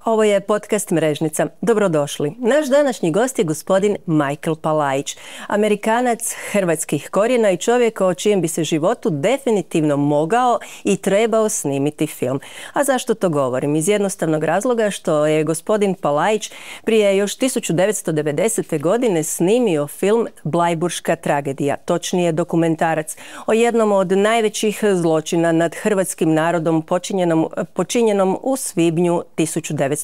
Ovo je Podcast Mrežnica. Dobrodošli. Naš današnji gost je gospodin Michael Palaicha, Amerikanac hrvatskih korijena i čovjek o čijem bi se životu definitivno mogao i trebao snimiti film. A zašto to govorim? Iz jednostavnog razloga što je gospodin Palaich prije još 1990. godine snimio film Bleiburška tragedija, točnije dokumentarac o jednom od najvećih zločina nad hrvatskim narodom počinjenom u svibnju 1945.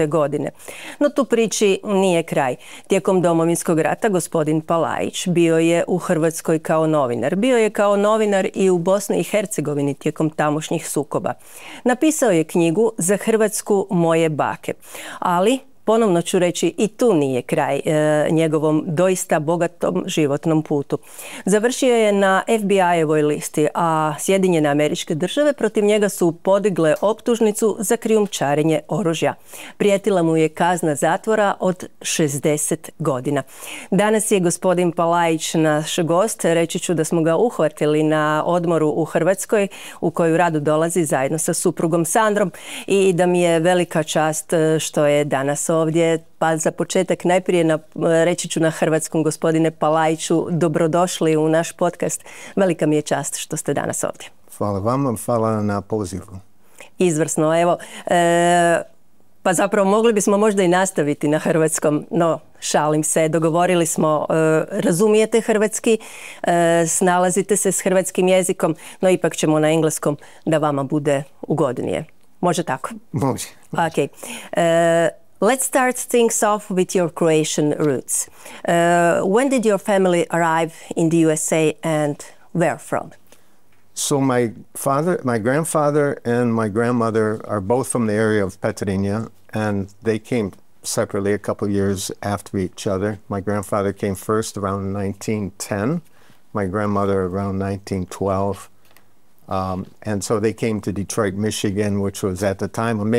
godine. No tu priči nije kraj. Tijekom Domovinskog rata gospodin Palaich bio je u Hrvatskoj kao novinar. Bio je kao novinar i u Bosni i Hercegovini tijekom tamošnjih sukoba. Napisao je knjigu Za Hrvatsku moje bake. Ali ponovno ću reći, i tu nije kraj njegovom doista bogatom životnom putu. Završio je na FBI-evoj listi, a Sjedinjene Američke Države protiv njega su podigle optužnicu za krijumčarenje oružja. Prijetila mu je kazna zatvora od 60 godina. Danas je gospodin Palaich naš gost. Reći ću da smo ga uhvatili na odmoru u Hrvatskoj, u koju rado dolazi zajedno sa suprugom Sandrom, i da mi je velika čast što je danas ovdje. Pa za početak najprije reći ću na hrvatskom: gospodine Palaichu, dobrodošli u naš podcast. Velika mi je čast što ste danas ovdje. Hvala vama, hvala na pozivu. Izvrsno, evo. Pa zapravo mogli bismo možda i nastaviti na hrvatskom, no šalim se, dogovorili smo, razumijete hrvatski, snalazite se s hrvatskim jezikom, no ipak ćemo na engleskom da vama bude ugodnije. Može tako? Može. Okay. Let's start things off with your Croatian roots. When did your family arrive in the USA and where from? So my grandfather and my grandmother are both from the area of Petrinja, and they came separately a couple years after each other. My grandfather came first around 1910, my grandmother around 1912. And so they came to Detroit, Michigan, which was at the time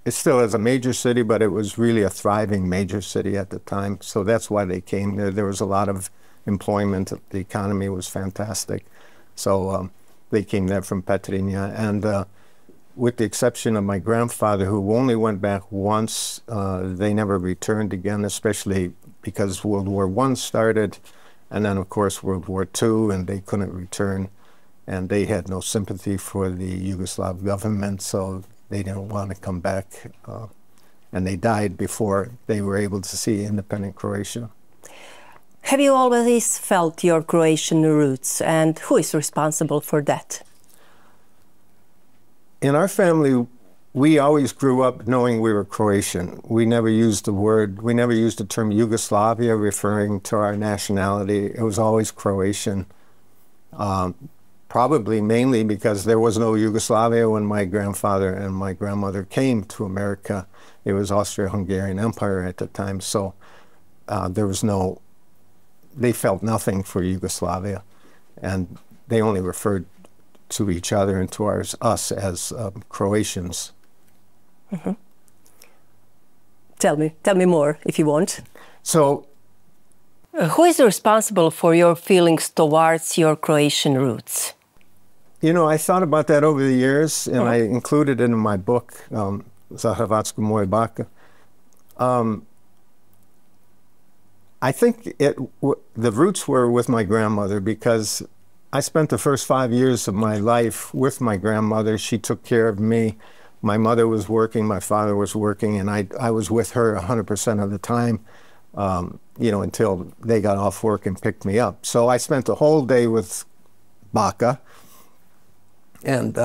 it still is a major city, but it was really a thriving major city at the time. So that's why they came there. There was a lot of employment. The economy was fantastic. So they came there from Petrinja. And with the exception of my grandfather, who only went back once, they never returned again, especially because World War I started. And then, of course, World War II, and they couldn't return. And they had no sympathy for the Yugoslav government, so they didn't want to come back. And they died before they were able to see independent Croatia. Have you always felt your Croatian roots, and who is responsible for that? In our family, we always grew up knowing we were Croatian. We never used the term Yugoslavia referring to our nationality. It was always Croatian. Probably mainly because there was no Yugoslavia when my grandfather and my grandmother came to America. It was Austro-Hungarian Empire at the time, so they felt nothing for Yugoslavia, and they only referred to each other and to us as Croatians. Mm-hmm. Tell me more if you want. So, who is responsible for your feelings towards your Croatian roots? You know, I thought about that over the years, and I included it in my book, Za Hrvatsku moje bake. I think the roots were with my grandmother, because I spent the first 5 years of my life with my grandmother. She took care of me. My mother was working, my father was working, and I was with her 100% of the time, until they got off work and picked me up. So I spent the whole day with baka. And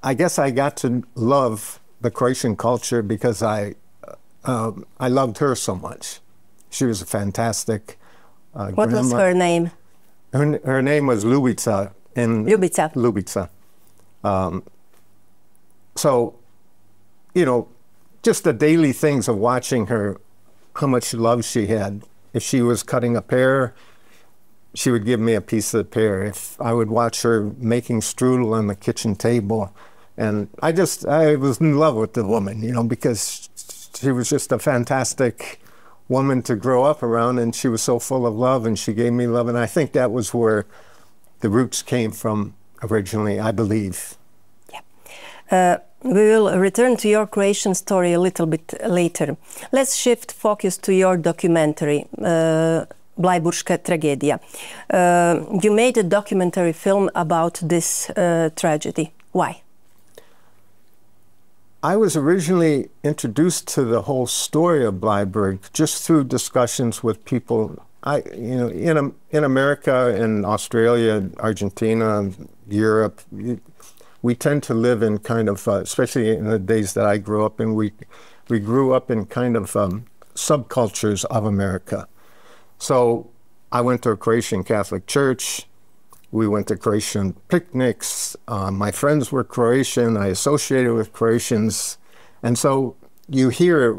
I guess I got to love the Croatian culture because I loved her so much. She was a fantastic What grandma. was her name? Her name was Ljubica. Ljubica. So, just the daily things of watching her, how much love she had. If she was cutting a pear, she would give me a piece of the pear. If I would watch her making strudel on the kitchen table, and I was in love with the woman, because she was just a fantastic woman to grow up around, and she was so full of love, and she gave me love, and I think that was where the roots came from originally, I believe. Yeah. We will return to your Croatian story a little bit later. Let's shift focus to your documentary, Bleiburška tragedija. You made a documentary film about this tragedy. Why? I was originally introduced to the whole story of Bleiburg just through discussions with people. In America, in Australia, Argentina, Europe, we tend to live in kind of, especially in the days that I grew up in, we grew up in kind of subcultures of America. So I went to a Croatian Catholic church. We went to Croatian picnics. My friends were Croatian. I associated with Croatians. And so you hear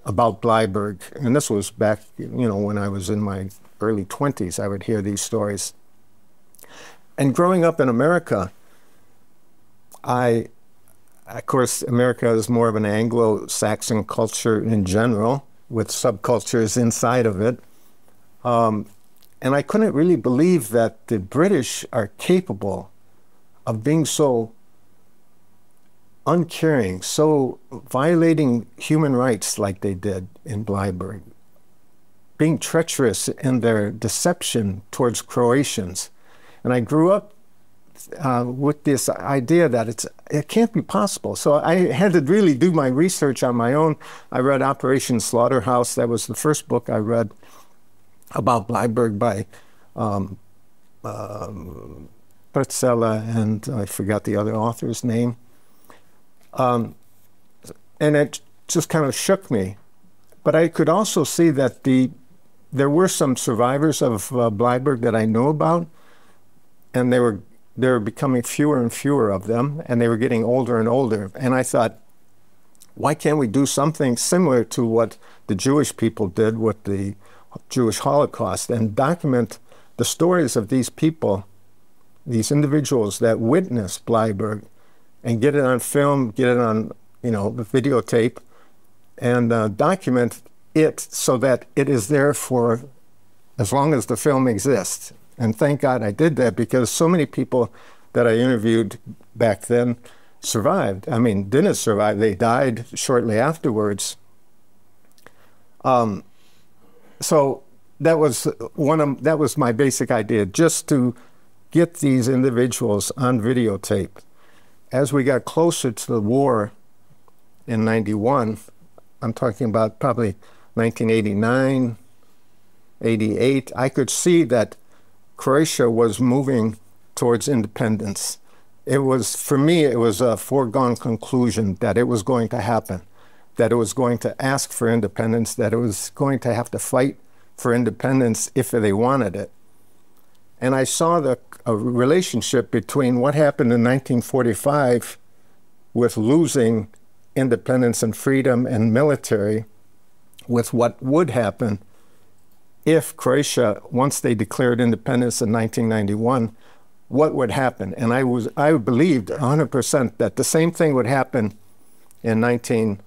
about Bleiburg, and this was back, when I was in my early 20s, I would hear these stories. And growing up in America, of course, America is more of an Anglo-Saxon culture in general, with subcultures inside of it. And I couldn't really believe that the British are capable of being so uncaring, so violating human rights like they did in Bleiburg, being treacherous in their deception towards Croatians. And I grew up with this idea that it can't be possible. So I had to really do my research on my own. I read Operation Slaughterhouse. That was the first book I read about Bleiburg by Pretzela, and I forgot the other author's name. And it just kind of shook me. But I could also see that there were some survivors of Bleiburg that I know about, and there were becoming fewer and fewer of them, and they were getting older and older. And I thought, why can't we do something similar to what the Jewish people did with the Jewish Holocaust, and document the stories of these people, these individuals that witnessed Bleiburg, and get it on film, get it on, videotape, and document it so that it is there for as long as the film exists. And thank God I did that, because so many people that I interviewed back then survived. I mean, didn't survive. They died shortly afterwards. So that was my basic idea, just to get these individuals on videotape. As we got closer to the war in 91, I'm talking about probably 1989, 88, I could see that Croatia was moving towards independence. For me, it was a foregone conclusion that it was going to happen, that it was going to ask for independence, that it was going to have to fight for independence if they wanted it. And I saw a relationship between what happened in 1945 with losing independence and freedom and military with what would happen if Croatia, once they declared independence in 1991, what would happen. And I believed 100% that the same thing would happen in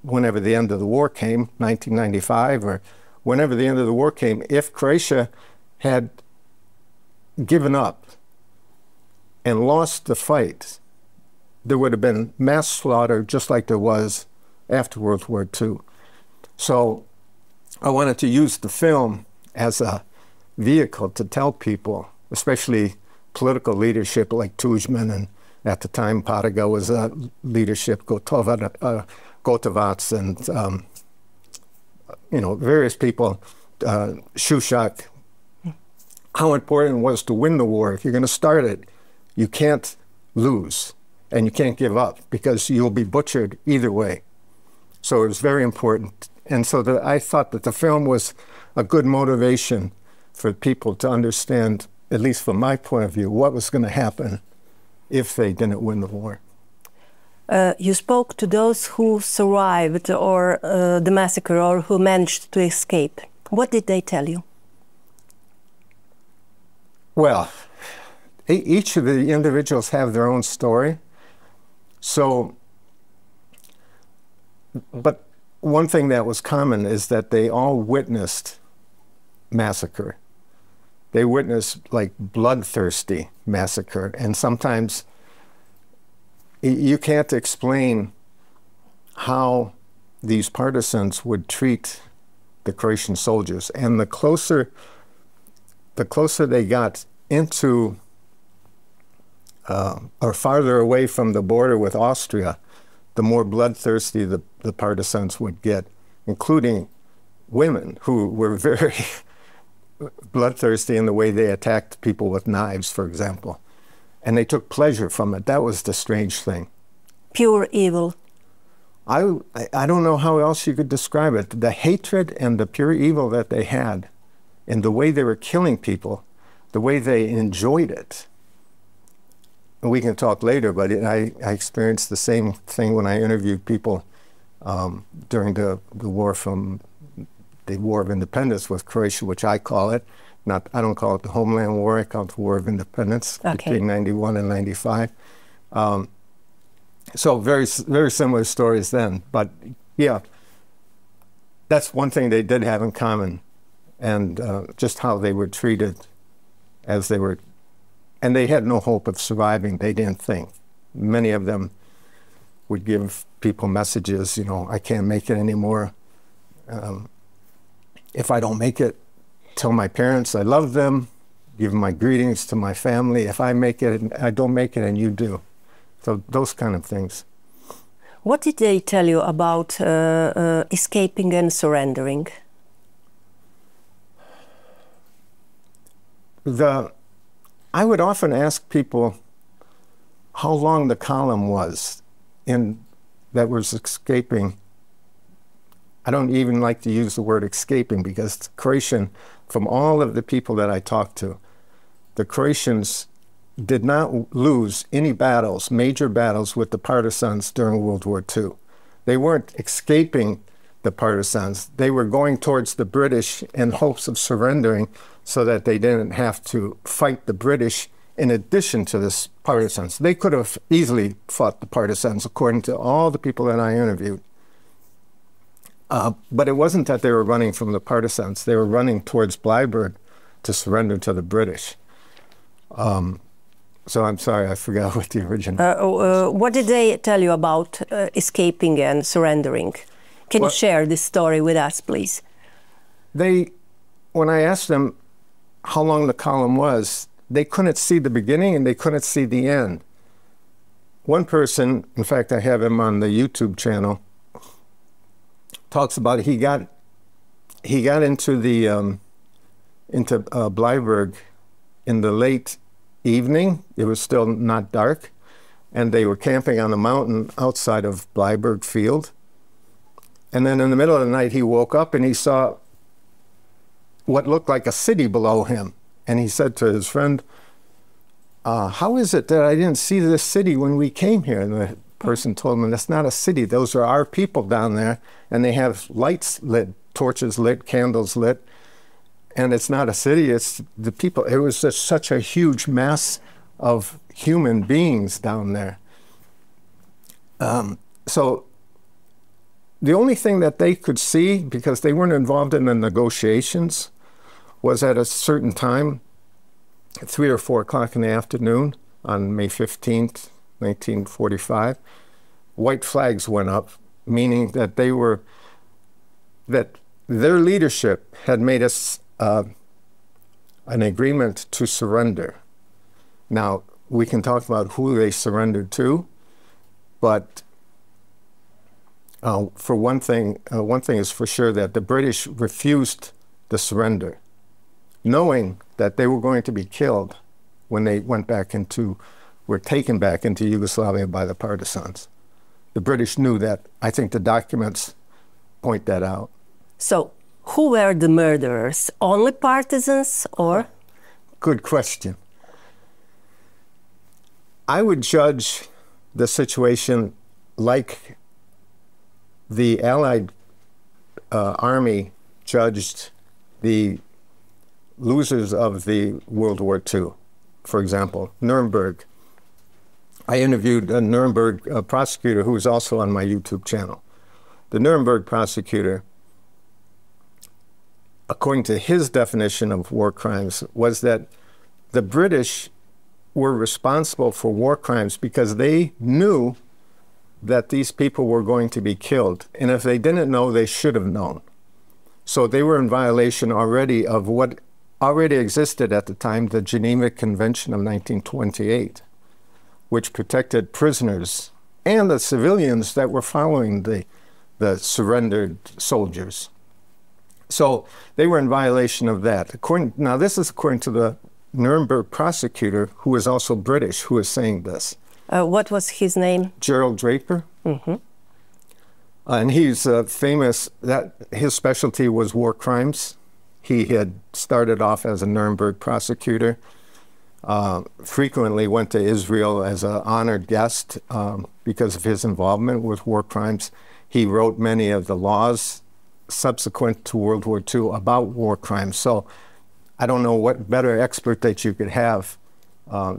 whenever the end of the war came, 1995, or whenever the end of the war came, if Croatia had given up and lost the fight, there would have been mass slaughter just like there was after World War II. So I wanted to use the film as a vehicle to tell people, especially political leadership like Tudjman, and at the time Paraga was a leadership, Gotovac, and various people, Šušak, how important it was to win the war. If you're going to start it, you can't lose, and you can't give up, because you'll be butchered either way. So it was very important. And so I thought that the film was a good motivation for people to understand, at least from my point of view, what was going to happen if they didn't win the war. You spoke to those who survived or the massacre, or who managed to escape. What did they tell you? Well, each of the individuals have their own story. So, but one thing that was common is that they all witnessed massacre. They witnessed like bloodthirsty massacre, and sometimes you can't explain how these partisans would treat the Croatian soldiers. And the closer they got into or farther away from the border with Austria, the more bloodthirsty the partisans would get, including women who were very bloodthirsty in the way they attacked people with knives, for example. And they took pleasure from it. That was the strange thing. Pure evil. I don't know how else you could describe it. The hatred and the pure evil that they had, and the way they were killing people, the way they enjoyed it. And we can talk later, but I experienced the same thing when I interviewed people during the war of Independence with Croatia, which I call it. I don't call it the Homeland War, I call it the War of Independence, between 91 and 95. So very, very similar stories then. But yeah, that's one thing they did have in common, and just how they were treated as they were, and they had no hope of surviving, they didn't think. Many of them would give people messages, you know, I can't make it anymore. If I don't make it, tell my parents I love them, give my greetings to my family. If I make it, I don't make it, and you do. So those kind of things. What did they tell you about escaping and surrendering? I would often ask people how long the column was that was escaping. I don't even like to use the word escaping, because Croatian, from all of the people that I talked to, the Croatians did not lose any battles, major battles with the partisans during World War II. They weren't escaping the partisans. They were going towards the British in hopes of surrendering so that they didn't have to fight the British in addition to the partisans. They could have easily fought the partisans, according to all the people that I interviewed. But it wasn't that they were running from the partisans. They were running towards Bleiburga to surrender to the British. So I'm sorry, I forgot what the original... what did they tell you about escaping and surrendering? Can you share this story with us, please? When I asked them how long the column was, they couldn't see the beginning and they couldn't see the end. One person, in fact, I have him on the YouTube channel, talks about he got into Bleiburga in the late evening. It was still not dark, and they were camping on a mountain outside of Bleiburga field. And then in the middle of the night, he woke up and he saw what looked like a city below him. And he said to his friend, how is it that I didn't see this city when we came here? And the person told him, that's not a city. Those are our people down there. And they have lights lit, torches lit, candles lit. And it's not a city, it's the people. It was just such a huge mass of human beings down there. So the only thing that they could see, because they weren't involved in the negotiations, was at a certain time, 3 or 4 o'clock in the afternoon on May 15th, 1945, white flags went up, meaning that their leadership had made us an agreement to surrender. Now, we can talk about who they surrendered to, but for one thing is for sure, that the British refused the surrender, knowing that they were going to be killed when they were taken back into Yugoslavia by the partisans. The British knew that. I think the documents point that out. So, who were the murderers? Only partisans, or? Good question. I would judge the situation like the Allied army judged the losers of the World War II. For example, Nuremberg. I interviewed a Nuremberg prosecutor who was also on my YouTube channel. The Nuremberg prosecutor, according to his definition of war crimes, was that the British were responsible for war crimes because they knew that these people were going to be killed. And if they didn't know, they should have known. So they were in violation already of what already existed at the time, the Geneva Convention of 1928, which protected prisoners and the civilians that were following the surrendered soldiers. So they were in violation of that. Now, this is according to the Nuremberg prosecutor, who is also British, who is saying this. What was his name? Gerald Draper. Mm-hmm. And he's famous, that his specialty was war crimes. He had started off as a Nuremberg prosecutor, frequently went to Israel as an honored guest because of his involvement with war crimes. He wrote many of the laws subsequent to World War II about war crimes. So I don't know what better expert that you could have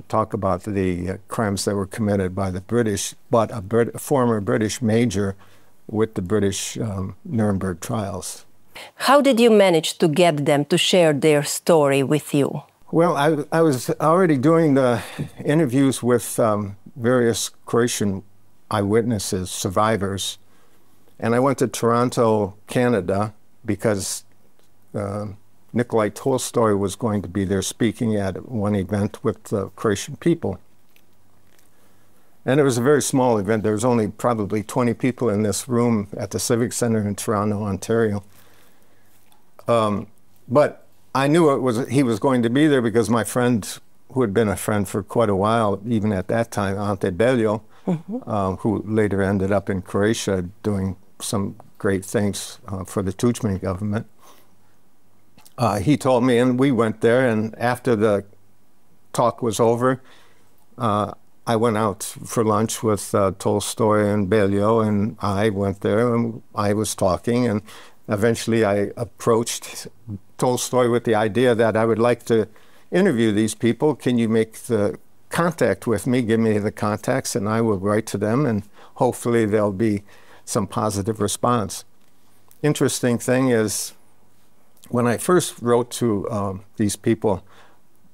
talk about the crimes that were committed by the British, but a former British major with the British Nuremberg trials. How did you manage to get them to share their story with you? Well, I was already doing the interviews with various Croatian eyewitnesses, survivors, and I went to Toronto, Canada, because Nikolai Tolstoy was going to be there speaking at one event with the Croatian people. And it was a very small event. There was only probably 20 people in this room at the Civic Center in Toronto, Ontario. But I knew he was going to be there because my friend, who had been a friend for quite a while, even at that time, Ante Beljo, mm-hmm. Who later ended up in Croatia doing some great things for the Tudjman government. He told me, and we went there, and after the talk was over, I went out for lunch with Tolstoy and Beljo, and I went there, and I was talking, and eventually I approached Tolstoy with the idea that I would like to interview these people. Can you make the contact with me, give me the contacts, and I will write to them, and hopefully there'll be some positive response. Interesting thing is, when I first wrote to these people,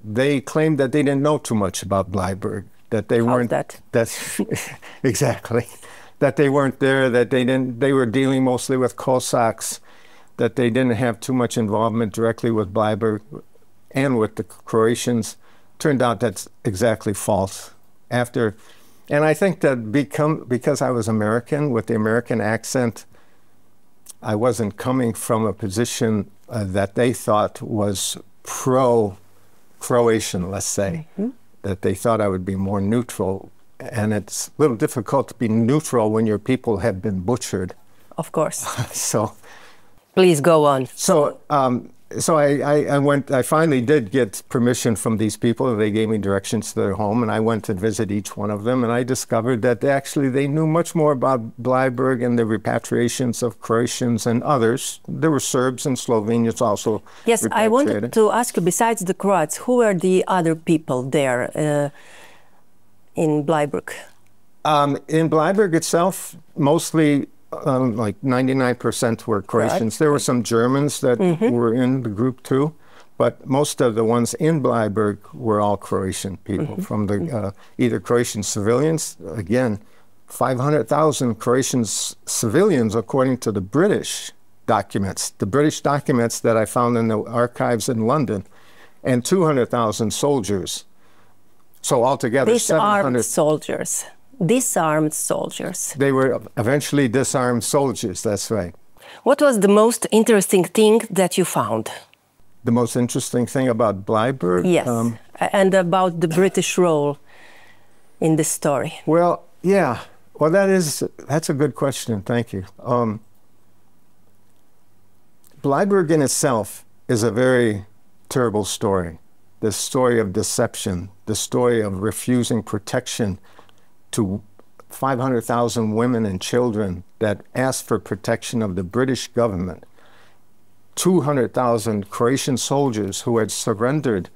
they claimed that they didn't know too much about Bleiburg, that they weren't. That's exactly, that they weren't there, that they were dealing mostly with Cossacks, that they didn't have too much involvement directly with Bleiburg and with the Croatians. Turned out that's exactly false. And I think that because I was American, with the American accent, I wasn't coming from a position that they thought was pro-Croatian, let's say, mm-hmm. that they thought I would be more neutral. And it's a little difficult to be neutral when your people have been butchered. Of course. So, please go on. So I finally did get permission from these people. They gave me directions to their home, and I went to visit each one of them, and I discovered that they knew much more about Bleiburg and the repatriations of Croatians and others. There were Serbs and Slovenians also. Yes, I wanted to ask you, besides the Croats, who were the other people there in Bleiburg? In Bleiburg itself, mostly like 99% were Croatians. Right. There were some Germans that mm-hmm. were in the group too, but most of the ones in Bleiburg were all Croatian people, mm-hmm. from the either Croatian civilians, again, 500,000 Croatian civilians according to the British documents that I found in the archives in London, and 200,000 soldiers. So altogether, disarmed soldiers. Disarmed soldiers. They were eventually disarmed soldiers, that's right. What was the most interesting thing that you found? The most interesting thing about Bleiburg? Yes, and about the British role in this story. Well, yeah. Well, that's a good question, thank you. Bleiburg in itself is a very terrible story. The story of deception, the story of refusing protection to 500,000 women and children that asked for protection of the British government. 200,000 Croatian soldiers who had surrendered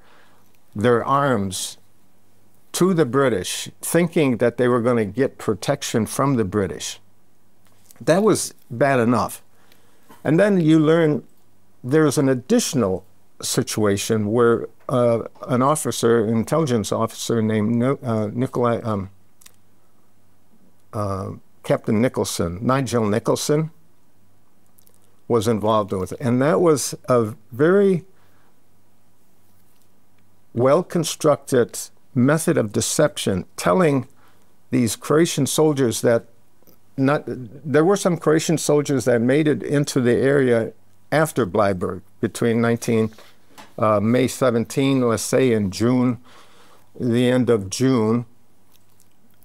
their arms to the British, thinking that they were going to get protection from the British. That was bad enough. And then you learn there's an additional situation where an officer, an intelligence officer named Captain Nicholson, Nigel Nicholson, was involved with it. And that was a very well-constructed method of deception, telling these Croatian soldiers that there were some Croatian soldiers that made it into the area after Bleiburg, between May 17, let's say, and June, the end of June.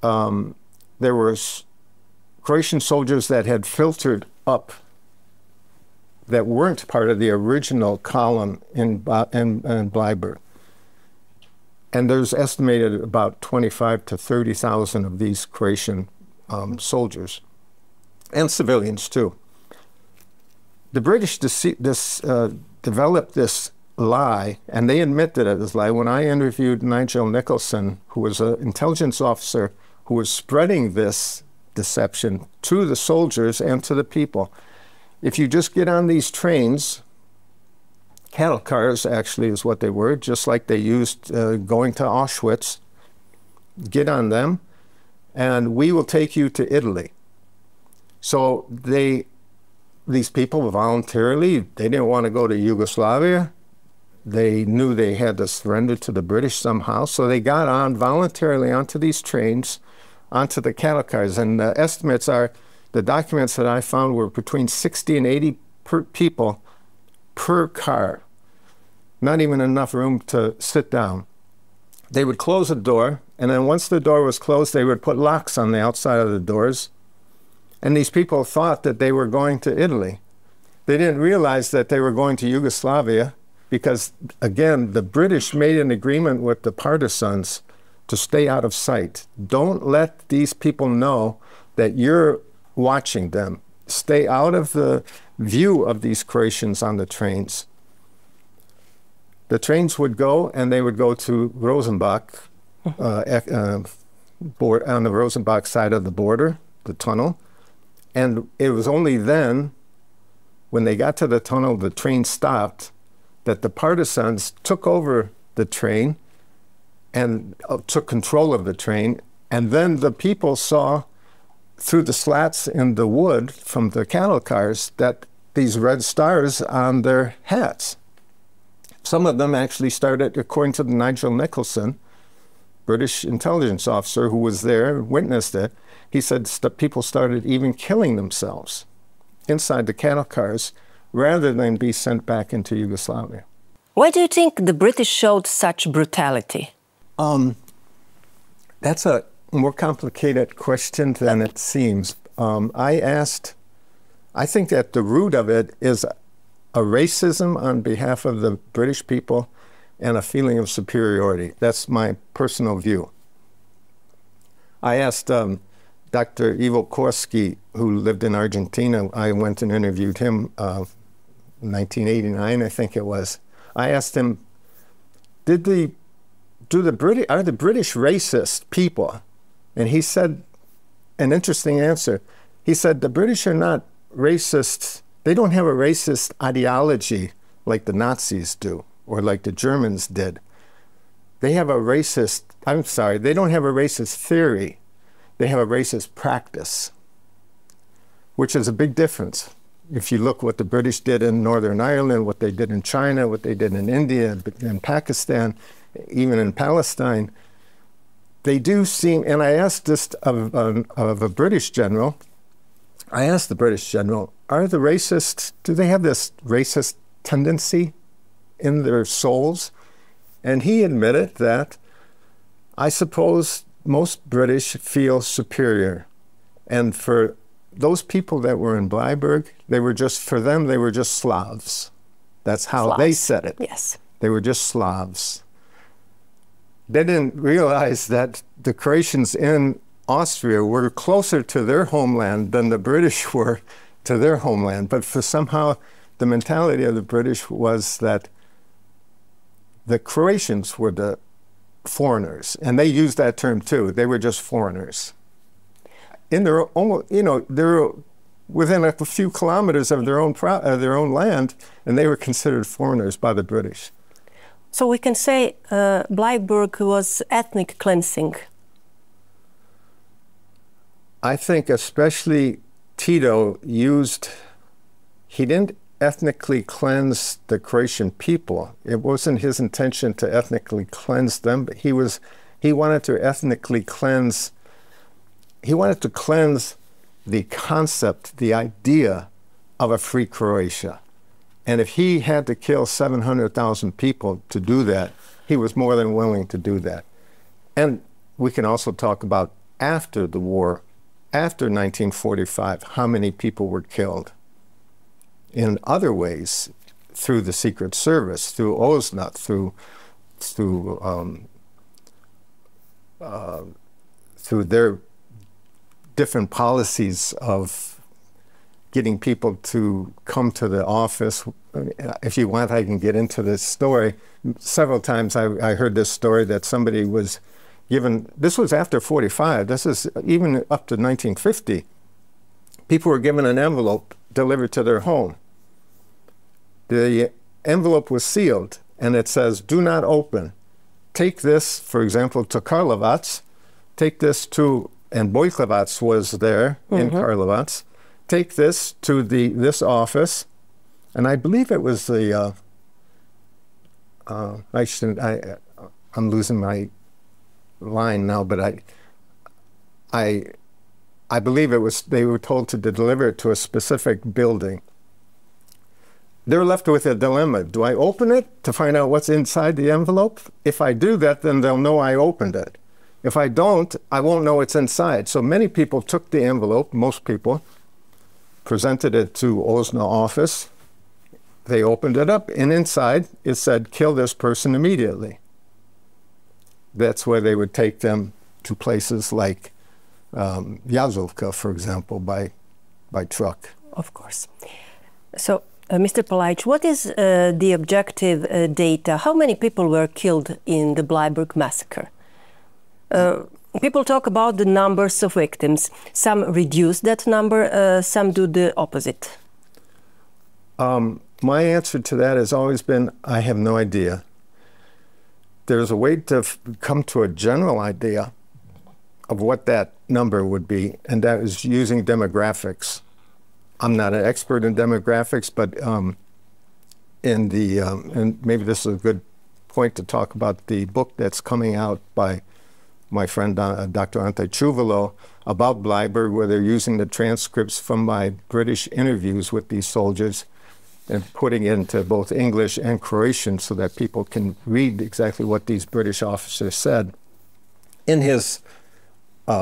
There were Croatian soldiers that had filtered up that weren't part of the original column in Bleiburg. And there's estimated about 25 to 30,000 of these Croatian soldiers, and civilians too. The British developed this lie, and they admitted it as lie. When I interviewed Nigel Nicholson, who was an intelligence officer who was spreading this deception to the soldiers and to the people, if you just get on these trains, cattle cars actually is what they were, just like they used going to Auschwitz, get on them, and we will take you to Italy. So these people voluntarily, they didn't want to go to Yugoslavia. They knew they had to surrender to the British somehow, so they got on voluntarily onto these trains, onto the cattle cars. And the estimates are, the documents that I found were between 60 and 80 people per car. Not even enough room to sit down. They would close the door, and then once the door was closed, they would put locks on the outside of the doors. And these people thought that they were going to Italy. They didn't realize that they were going to Yugoslavia because, again, the British made an agreement with the partisans to stay out of sight. Don't let these people know that you're watching them. Stay out of the view of these Croatians on the trains. The trains would go, and they would go to Rosenbach, on the Rosenbach side of the border, the tunnel. And it was only then, when they got to the tunnel, the train stopped, that the partisans took over the train and took control of the train. And then the people saw through the slats in the wood from the cattle cars that these red stars on their hats. Some of them actually started, according to Nigel Nicholson, British intelligence officer who was there, witnessed it. He said people started even killing themselves inside the cattle cars rather than be sent back into Yugoslavia. Why do you think the British showed such brutality? That's a more complicated question than it seems. I think that the root of it is a racism on behalf of the British people and a feeling of superiority. That's my personal view. I asked Dr. Ivo Korski, who lived in Argentina. I went and interviewed him in 1989, I think it was. I asked him, are the British racist people? And he said an interesting answer. He said, the British are not racist. They don't have a racist ideology like the Nazis do, or like the Germans did. They have a racist, they don't have a racist theory. They have a racist practice, which is a big difference. If you look what the British did in Northern Ireland, what they did in China, what they did in India, in Pakistan, even in Palestine, they do seem, and I asked this of a British general, I asked the British general, are the racists, do they have this racist tendency in their souls? And he admitted that, I suppose most British feel superior. And for those people that were in Bleiburg, for them, they were just Slavs. That's how they said it. Yes. They were just Slavs. They didn't realize that the Croatians in Austria were closer to their homeland than the British were to their homeland. But for somehow, the mentality of the British was that the Croatians were the foreigners. And they used that term too. They were just foreigners. In their own, they were within a few kilometers of their own land, and they were considered foreigners by the British. So we can say Bleiburg was ethnic cleansing. I think especially Tito he didn't ethnically cleanse the Croatian people. It wasn't his intention to ethnically cleanse them, but he wanted to ethnically cleanse, he wanted to cleanse the concept, the idea of a free Croatia. And if he had to kill 700,000 people to do that, he was more than willing to do that. And we can also talk about after the war, after 1945, how many people were killed in other ways, through the Secret Service, through OSNA, through their different policies of getting people to come to the office. If you want, I can get into this story. Several times I heard this story that somebody was given, this was after 45, this is even up to 1950, people were given an envelope delivered to their home. The envelope was sealed and it says, do not open. Take this, for example, to Karlovac, take this to, and Bojkovac was there in Karlovac, take this to this office, and I believe it was the, I'm losing my line now, but I believe it was, they were told to deliver it to a specific building. They're left with a dilemma. Do I open it to find out what's inside the envelope? If I do that, then they'll know I opened it. If I don't, I won't know what's inside. So many people took the envelope, most people, presented it to OSNA office. They opened it up, and inside it said, kill this person immediately. That's where they would take them to places like Jazovka, for example, by truck. Of course. So, Mr. Palaich, what is the objective data? How many people were killed in the Bleiburg massacre? People talk about the numbers of victims. Some reduce that number, some do the opposite. My answer to that has always been, I have no idea. There's a way to come to a general idea of what that number would be, and that is using demographics. I'm not an expert in demographics, but and maybe this is a good point to talk about the book that's coming out by my friend Dr. Ante Čuvalo about Bleiburg, where they're using the transcripts from my British interviews with these soldiers and putting it into both English and Croatian so that people can read exactly what these British officers said. In his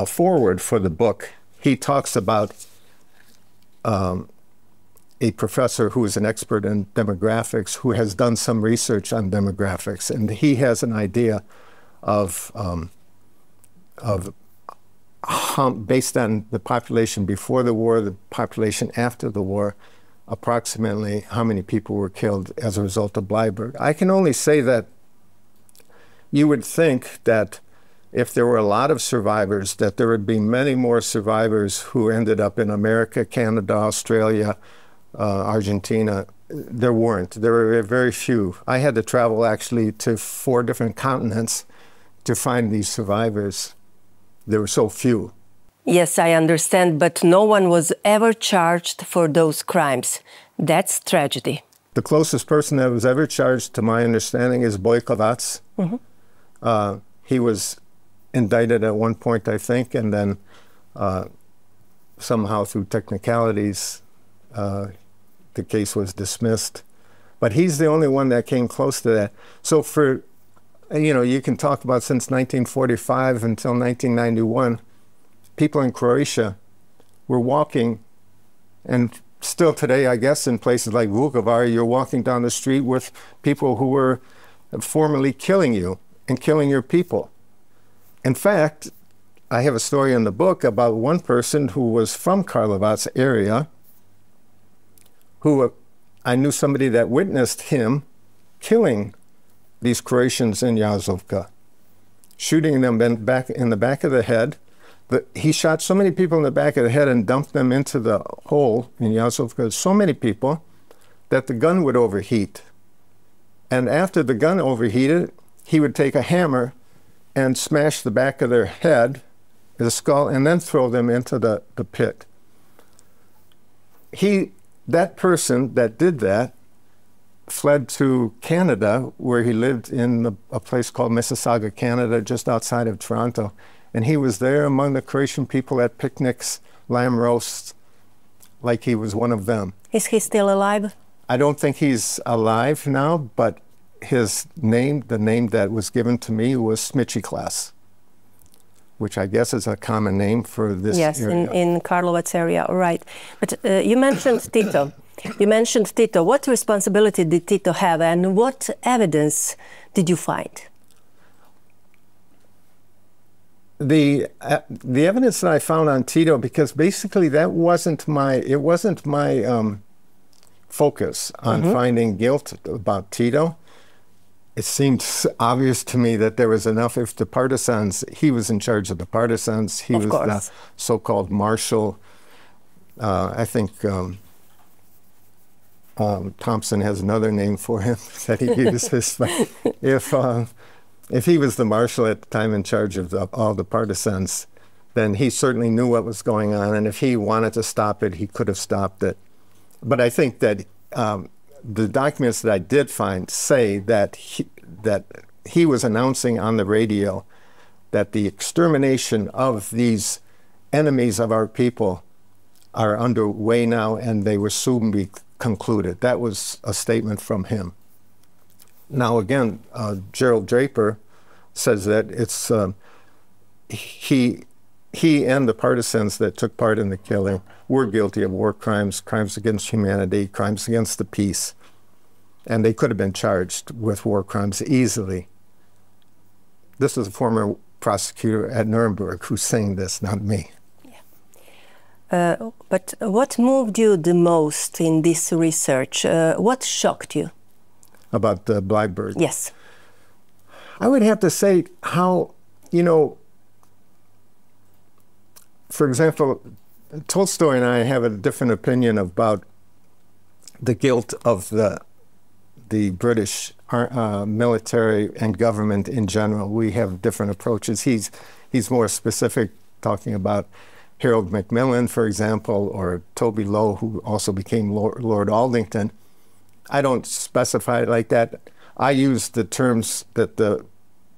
foreword for the book, he talks about a professor who is an expert in demographics who has done some research on demographics, and he has an idea of how, based on the population before the war, the population after the war, approximately how many people were killed as a result of Bleiburg. I can only say that you would think that if there were a lot of survivors, that there would be many more survivors who ended up in America, Canada, Australia, Argentina. There weren't. There were very few. I had to travel actually to 4 different continents to find these survivors. There were so few. Yes, I understand, but no one was ever charged for those crimes. That's tragedy. The closest person that was ever charged, to my understanding, is Bojkovac. He was indicted at one point, I think, and then somehow through technicalities, the case was dismissed. But he's the only one that came close to that. So for, you can talk about since 1945 until 1991, people in Croatia were walking, and still today, I guess, in places like Vukovar, you're walking down the street with people who were formerly killing you and killing your people. In fact, I have a story in the book about one person who was from Karlovac area, who I knew somebody that witnessed him killing these Croatians in Jazovka, shooting them back in the back of the head. But he shot so many people in the back of the head and dumped them into the hole in Jazovka, so many people, that the gun would overheat. And after the gun overheated, he would take a hammer and smash the back of their head, the skull, and then throw them into the pit. That person that did that fled to Canada, where he lived in a place called Mississauga, Canada, just outside of Toronto. And he was there among the Croatian people at picnics, lamb roasts, like he was one of them. Is he still alive? I don't think he's alive now, but his name, the name that was given to me, was Smichiklas, which I guess is a common name for this area. Yes, in Karlovac area, right. But you mentioned Tito. You mentioned Tito. What responsibility did Tito have, and what evidence did you find? The evidence that I found on Tito, because basically that wasn't my focus on finding guilt about Tito. It seemed obvious to me that there was enough. If the partisans, he was in charge of the partisans. He was the so-called marshal. I think Thompson has another name for him that he uses. If he was the marshal at the time in charge of all the partisans, then he certainly knew what was going on. And if he wanted to stop it, he could have stopped it. But I think that the documents that I did find say that he was announcing on the radio that the extermination of these enemies of our people are underway now, and they will soon be concluded. That was a statement from him. Now again, Gerald Draper says that it's he and the partisans that took part in the killing were guilty of war crimes, crimes against humanity, crimes against the peace, and they could have been charged with war crimes easily. This is a former prosecutor at Nuremberg who's saying this, not me. But what moved you the most in this research? What shocked you? About the Bleiburg? Yes. I would have to say how, for example, Tolstoy and I have a different opinion about the guilt of the British military and government in general. We have different approaches. He's more specific, talking about Harold Macmillan, for example, or Toby Lowe, who also became Lord Aldington. I don't specify it like that. I use the terms that the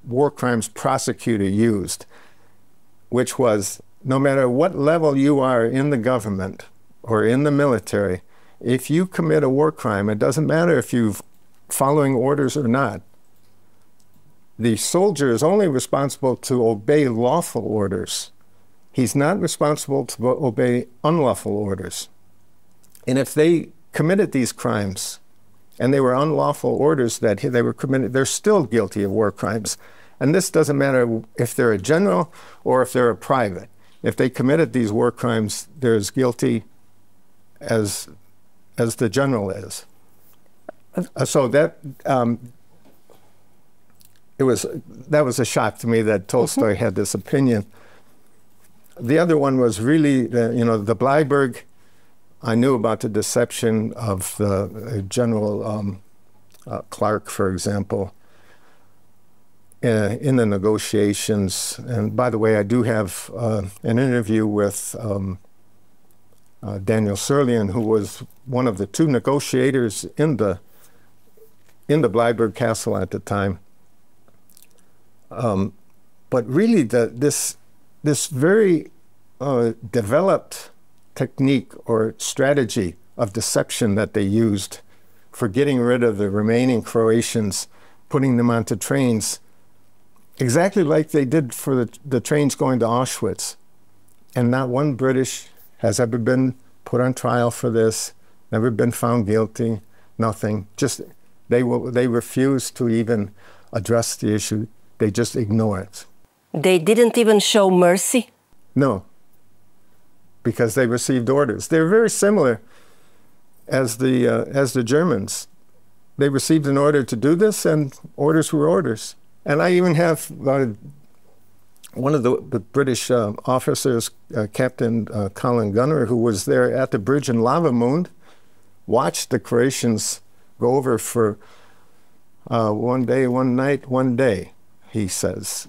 war crimes prosecutor used, which was, no matter what level you are in the government or in the military, if you commit a war crime, it doesn't matter if you're following orders or not. The soldier is only responsible to obey lawful orders. He's not responsible to obey unlawful orders. And if they committed these crimes and they were unlawful orders that they were committed, they're still guilty of war crimes. And this doesn't matter if they're a general or if they're a private. If they committed these war crimes, they're as guilty as the general is. So that was a shock to me that Tolstoy had this opinion. The other one was really, the Bleiburg. I knew about the deception of the General Clark, for example, in the negotiations. And by the way, I do have an interview with Daniel Sirlean, who was one of the two negotiators in the Bleiburg Castle at the time. But really, this very developed technique or strategy of deception that they used for getting rid of the remaining Croatians, putting them onto trains, exactly like they did for the trains going to Auschwitz. And not one British has ever been put on trial for this, never been found guilty, nothing. Just they refuse to even address the issue. They just ignore it. They didn't even show mercy? No, because they received orders. They're very similar as the Germans. They received an order to do this, and orders were orders. And I even have one of the British officers, Captain Colin Gunner, who was there at the bridge in Lavamund, watched the Croatians go over for One day, one night, one day, he says.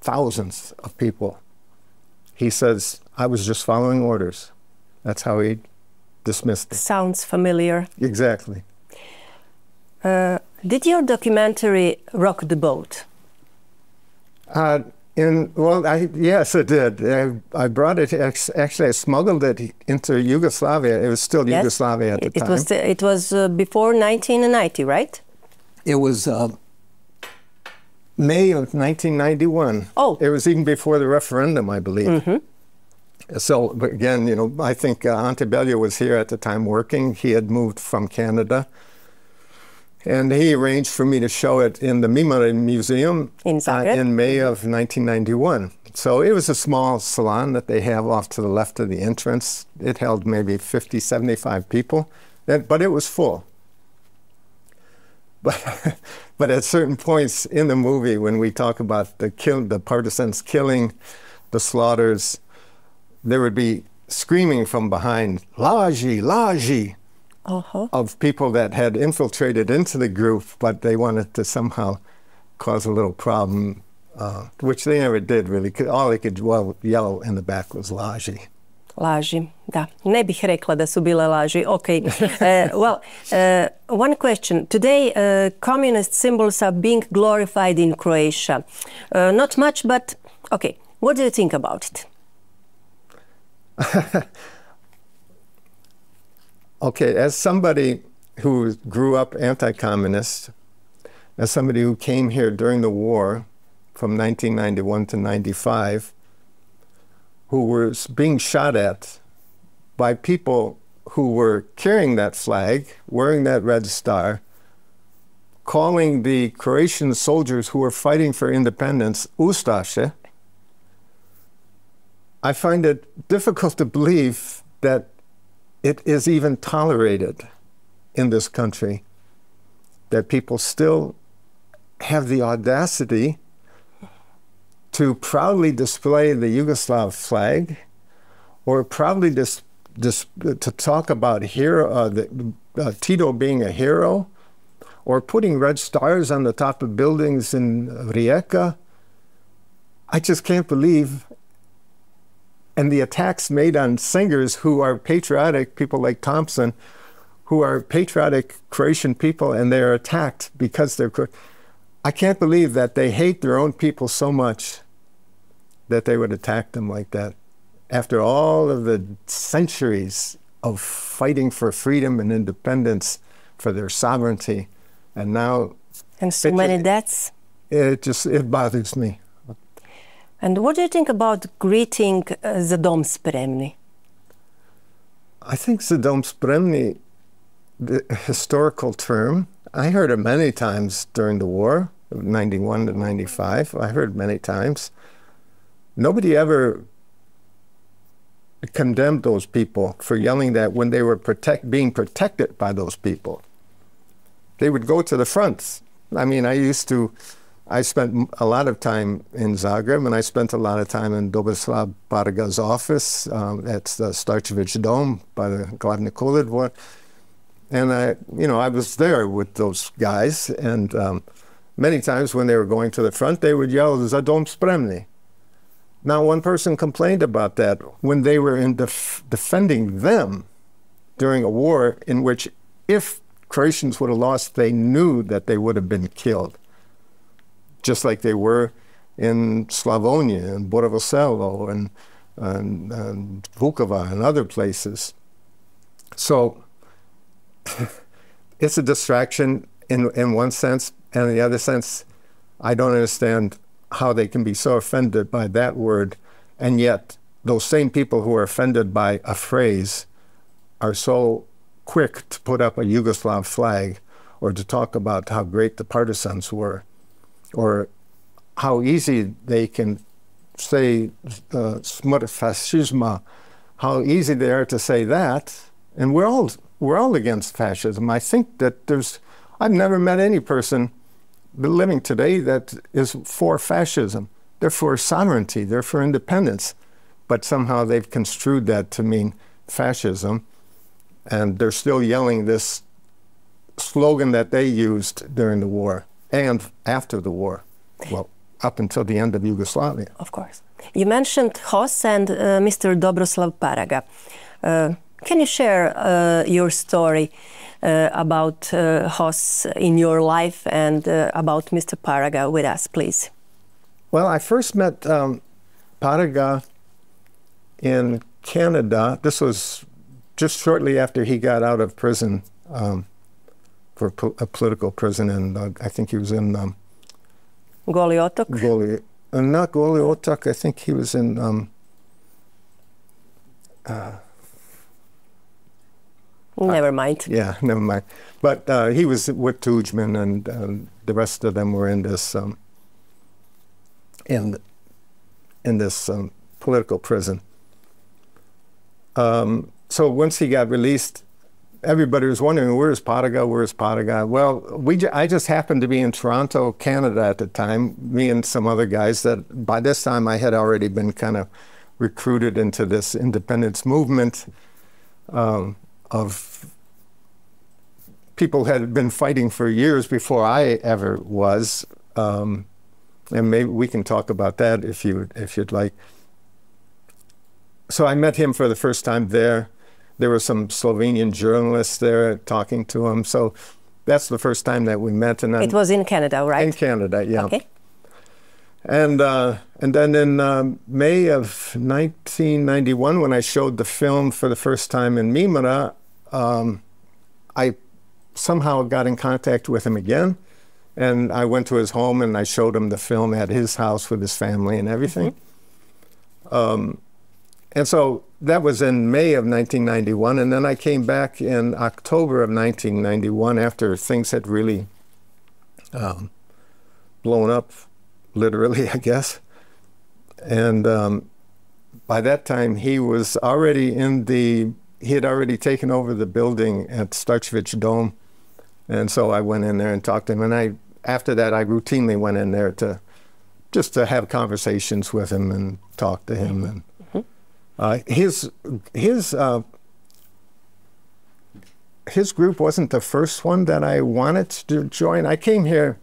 Thousands of people. He says, I was just following orders. That's how he dismissed it. Sounds familiar. Exactly. Did your documentary rock the boat? Yes, it did. I brought it, actually I smuggled it into Yugoslavia. It was still Yugoslavia at the time. It was before 1990, right? It was May of 1991. Oh. It was even before the referendum, I believe. Mm-hmm. So, again, you know, I think Antebellio was here at the time working. He had moved from Canada. And he arranged for me to show it in the Mimare Museum in May of 1991. So it was a small salon that they have off to the left of the entrance. It held maybe 50, 75 people, but it was full. But at certain points in the movie, when we talk about the partisans killing, the slaughters, there would be screaming from behind, Laji, Laji, of people that had infiltrated into the group, but they wanted to somehow cause a little problem, which they never did really. All they could yell in the back was Laji. Laži, da. Ne bih rekla da su bile laži. Okay. One question. Today, communist symbols are being glorified in Croatia. Not much, but okay. What do you think about it? Okay, as somebody who grew up anti-communist, as somebody who came here during the war from 1991 to 95, who was being shot at by people who were carrying that flag, wearing that red star, calling the Croatian soldiers who were fighting for independence Ustaše, I find it difficult to believe that it is even tolerated in this country, that people still have the audacity to proudly display the Yugoslav flag, or proudly to talk about Tito being a hero, or putting red stars on the top of buildings in Rijeka. I just can't believe. And the attacks made on singers who are patriotic, people like Thompson, who are patriotic Croatian people, and they're attacked because they're Croatian. I can't believe that they hate their own people so much that they would attack them like that. After all of the centuries of fighting for freedom and independence, for their sovereignty, and now... And so many deaths? It bothers me. And what do you think about greeting Za dom spremni? I think Za dom spremni, the historical term, I heard it many times during the war, 91 to 95. I heard many times. Nobody ever condemned those people for yelling that when they were being protected by those people. They would go to the front. I mean, I spent a lot of time in Zagreb, and I spent a lot of time in Doboslav Barga's office at the Starčević Dome by the Glavni Kolodvor. And I was there with those guys, and many times when they were going to the front, they would yell, Za dom spremni. Now, one person complained about that when they were defending them during a war in which, if Croatians would have lost, they knew that they would have been killed, just like they were in Slavonia and Borovo Selo and Vukovar and other places. So it's a distraction in one sense, and in the other sense, I don't understand how they can be so offended by that word, and yet those same people who are offended by a phrase are so quick to put up a Yugoslav flag or to talk about how great the partisans were, or how easy they can say smrt fascisma, how easy they are to say that. And we're all against fascism. I think that I've never met any person living today that is for fascism. They're for sovereignty, they're for independence, but somehow they've construed that to mean fascism, and they're still yelling this slogan that they used during the war and after the war. Well, up until the end of Yugoslavia. Of course. You mentioned Hos and Mr. Dobroslav Paraga. Can you share your story about Hos in your life and about Mr. Paraga with us, please? Well, I first met Paraga in Canada. This was just shortly after he got out of prison for a political prison, and I think he was in Goli otok? Not Goli otok. I think he was in never mind. Yeah, never mind. But he was with Tudjman, and the rest of them were in this political prison. So once he got released, everybody was wondering, where's Paraga? Where's Paraga? Well, I just happened to be in Toronto, Canada at the time, me and some other guys that by this time I had already been kind of recruited into this independence movement of people had been fighting for years before I ever was. And maybe we can talk about that if you'd like. So I met him for the first time there. There were some Slovenian journalists there talking to him. So that's the first time that we met. And then, it was in Canada, right? In Canada, yeah. Okay. And then in May of 1991, when I showed the film for the first time in Mimara, I somehow got in contact with him again. And I went to his home and I showed him the film at his house with his family and everything. Mm-hmm. And so that was in May of 1991, and then I came back in October of 1991 after things had really blown up, literally, I guess. And by that time, he was already he had already taken over the building at Starčević Dome. And so I went in there and talked to him. And after that, I routinely went in there just to have conversations with him and talk to him. And his group wasn't the first one that I wanted to join. I came here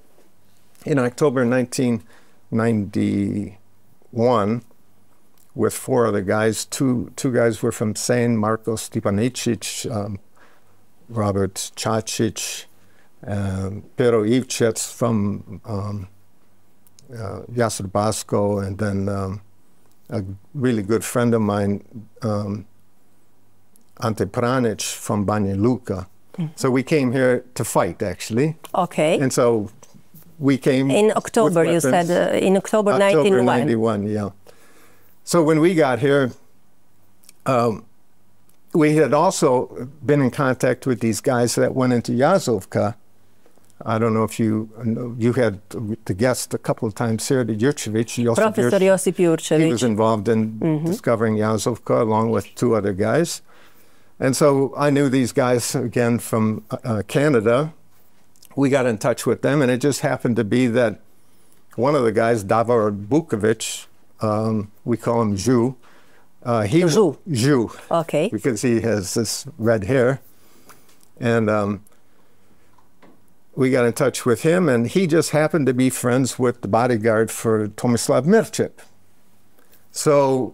in October 1991 with 4 other guys. Two guys were from Sen, Marko Stipaničić, Robert Čačić, Pero Ivčec from Jasar Basko, and then a really good friend of mine, Ante Pranic from Banja Luka. Mm-hmm. So we came here to fight, actually. Okay. And so we came... In October, you said, in October 1991. Yeah. So when we got here, we had also been in contact with these guys that went into Jazovka. I don't know if you had the guest a couple of times here, the Jurčević. Professor Josip Jurčević. He was involved in discovering Jazovka along with 2 other guys. And so I knew these guys again from Canada. We got in touch with them, and it just happened to be that one of the guys, Davor Bukovic, we call him Zhu. Zhu. Okay. Because he has this red hair. And we got in touch with him, and he just happened to be friends with the bodyguard for Tomislav Mirčep. So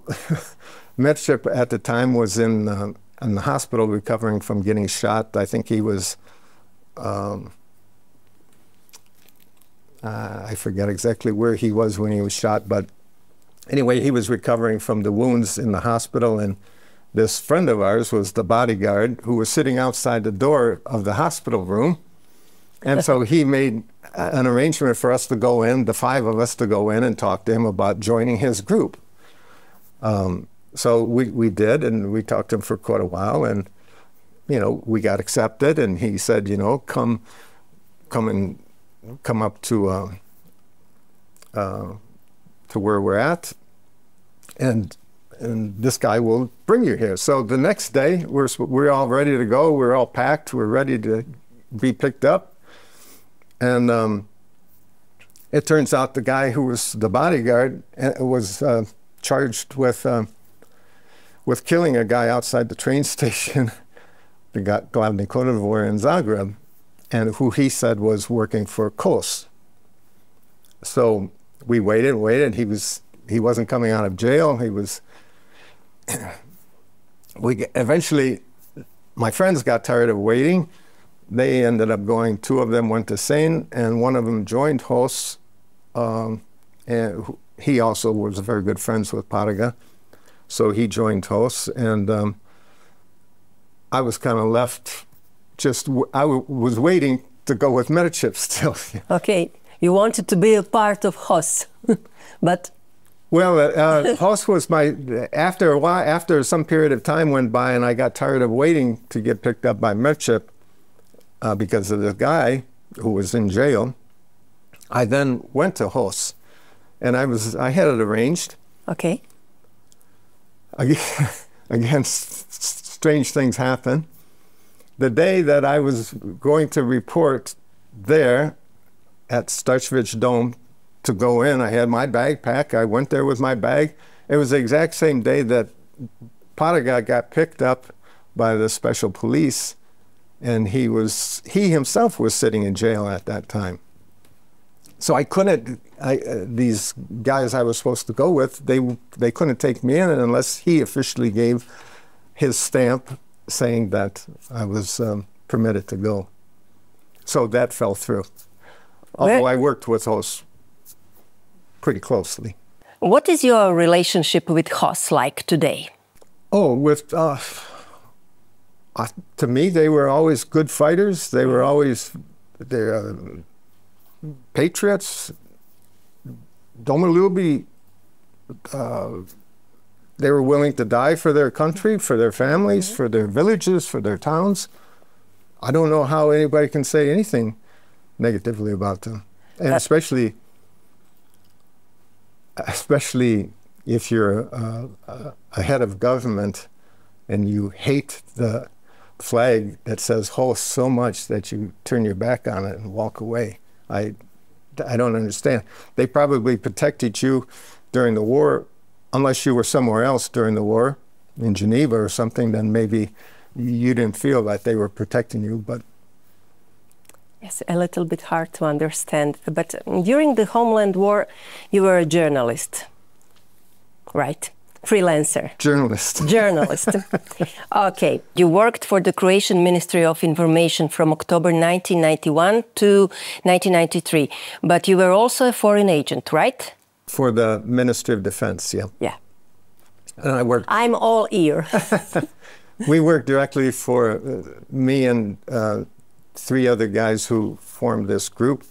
Mirčep at the time was in the hospital recovering from getting shot. I think he was, I forget exactly where he was when he was shot, but anyway, he was recovering from the wounds in the hospital, and this friend of ours was the bodyguard who was sitting outside the door of the hospital room. And so he made an arrangement for us to go in, the 5 of us to go in and talk to him about joining his group. So we did, and we talked to him for quite a while, and, we got accepted, and he said, come up to where we're at, and this guy will bring you here. So the next day, we're all ready to go. We're all packed. We're ready to be picked up. And it turns out the guy who was the bodyguard was charged with killing a guy outside the train station, the Glavni Kolodvor in Zagreb. and who he said was working for KOS. So we waited. He wasn't coming out of jail. Eventually, my friends got tired of waiting. They ended up going. 2 of them went to Seine, and one of them joined HOS. And he also was very good friends with Palaich, so he joined HOS, and I was kind of left. I was waiting to go with Medichip still. Okay, you wanted to be a part of HOS, but. Well, HOS was after a while, after some period of time went by and I got tired of waiting to get picked up by Medichip because of the guy who was in jail, I then went to HOS, and I had it arranged. Okay. Again, strange things happen. The day that I was going to report there at Starchevich Dome to go in, I had my bag packed. I went there with my bag. It was the exact same day that Palaich got picked up by the special police, and he himself was sitting in jail at that time. So I couldn't, these guys I was supposed to go with, they couldn't take me in unless he officially gave his stamp saying that I was permitted to go. So that fell through. Although I worked with HOS pretty closely. What is your relationship with HOS like today? Oh, to me, they were always good fighters. They were always patriots. Domoljubni, they were willing to die for their country, for their families, for their villages, for their towns. I don't know how anybody can say anything negatively about them. And especially if you're a head of government and you hate the flag that says HOS so much that you turn your back on it and walk away. I don't understand. They probably protected you during the war, unless you were somewhere else during the war, in Geneva or something, then maybe you didn't feel that they were protecting you, but... Yes, a little bit hard to understand. But during the Homeland War, you were a journalist, right? Freelancer. Journalist. Journalist. Okay. You worked for the Croatian Ministry of Information from October 1991 to 1993. But you were also a foreign agent, right? For the Ministry of Defense, yeah. Yeah. And I worked... I'm all ear. We worked directly for me and 3 other guys who formed this group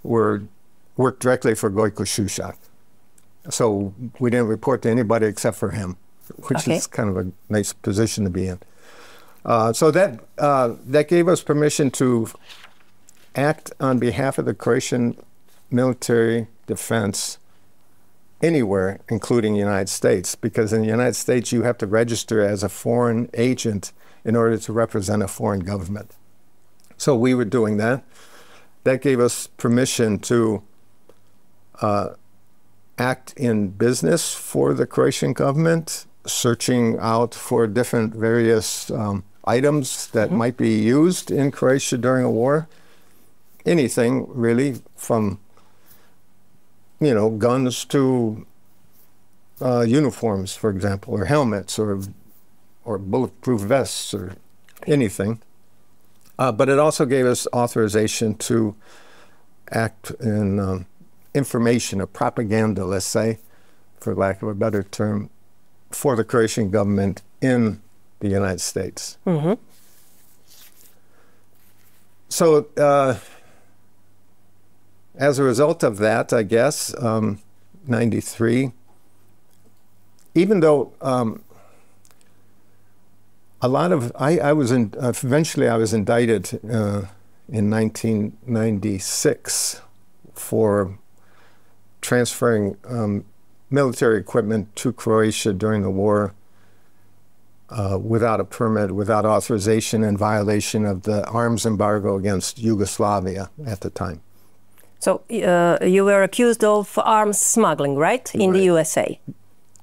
worked directly for Gojko Šušak. So we didn't report to anybody except for him, which is kind of a nice position to be in. So that gave us permission to act on behalf of the Croatian military defense anywhere, including the United States, because in the United States you have to register as a foreign agent in order to represent a foreign government. So we were doing that. That gave us permission to act in business for the Croatian government, searching out for different various items that might be used in Croatia during a war. Anything, really, from, guns to uniforms, for example, or helmets, or bulletproof vests, or anything. But it also gave us authorization to act in information or propaganda, let's say, for lack of a better term, for the Croatian government in the United States. Mm-hmm. So as a result of that, I guess, 93, even though eventually I was indicted in 1996 for transferring military equipment to Croatia during the war without a permit, without authorization, in violation of the arms embargo against Yugoslavia at the time. So you were accused of arms smuggling, right? In the USA?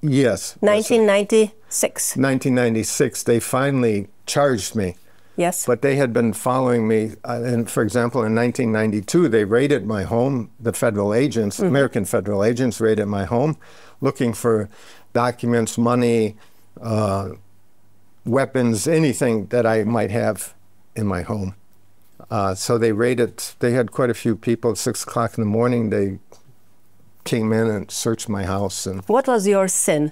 Yes. 1996. 1996, they finally charged me Yes. But they had been following me. And for example, in 1992, they raided my home. The federal agents, American federal agents, raided my home, looking for documents, money, weapons, anything that I might have in my home. So they raided. They had quite a few people. At 6 o'clock in the morning, they came in and searched my house. And what was your sin?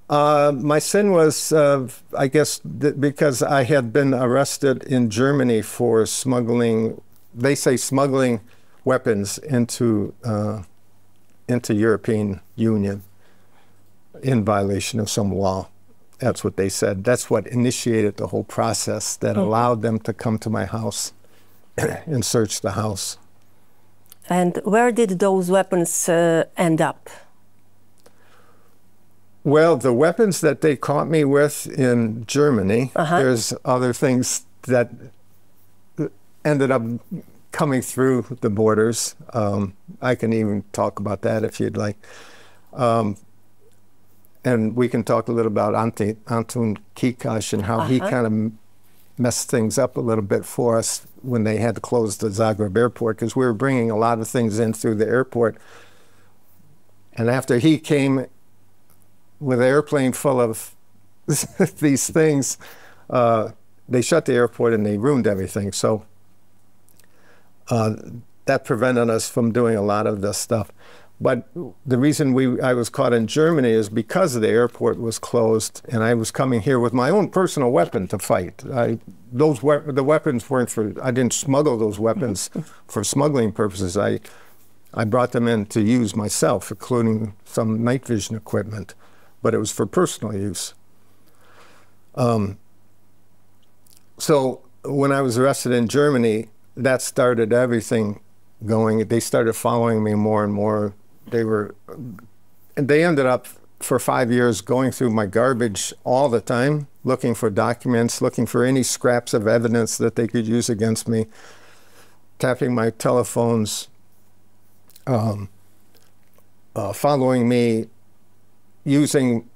My sin was, I guess, because I had been arrested in Germany for smuggling, they say smuggling weapons into European Union in violation of some law. That's what they said. That's what initiated the whole process that allowed them to come to my house and search the house. And where did those weapons end up? Well, the weapons that they caught me with in Germany, there's other things that ended up coming through the borders. I can even talk about that if you'd like. And we can talk a little about Antun Kikash and how he kind of messed things up a little bit for us when they had to close the Zagreb airport, because we were bringing a lot of things in through the airport. And after he came with an airplane full of these things, they shut the airport and they ruined everything. So that prevented us from doing a lot of this stuff. But the reason I was caught in Germany is because the airport was closed, and I was coming here with my own personal weapon to fight. The weapons weren't for, I didn't smuggle those weapons for smuggling purposes. I brought them in to use myself, including some night vision equipment, but it was for personal use. So when I was arrested in Germany, that started everything going. They started following me more and more. They ended up for 5 years going through my garbage all the time, looking for documents, looking for any scraps of evidence that they could use against me, tapping my telephones, following me, using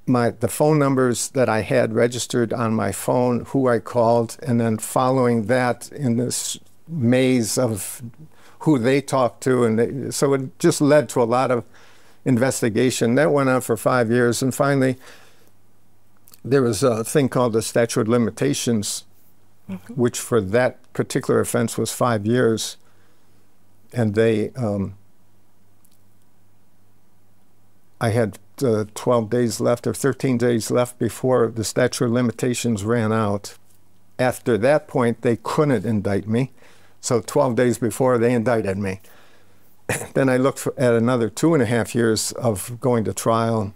the phone numbers that I had registered on my phone, who I called, and then following that in this maze of who they talked to. And so it just led to a lot of investigation. That went on for 5 years. And finally, there was a thing called the statute of limitations, which for that particular offense was 5 years. And I had 12 days left or 13 days left before the statute of limitations ran out. After that point, they couldn't indict me. So 12 days before, they indicted me. Then I looked at another 2.5 years of going to trial,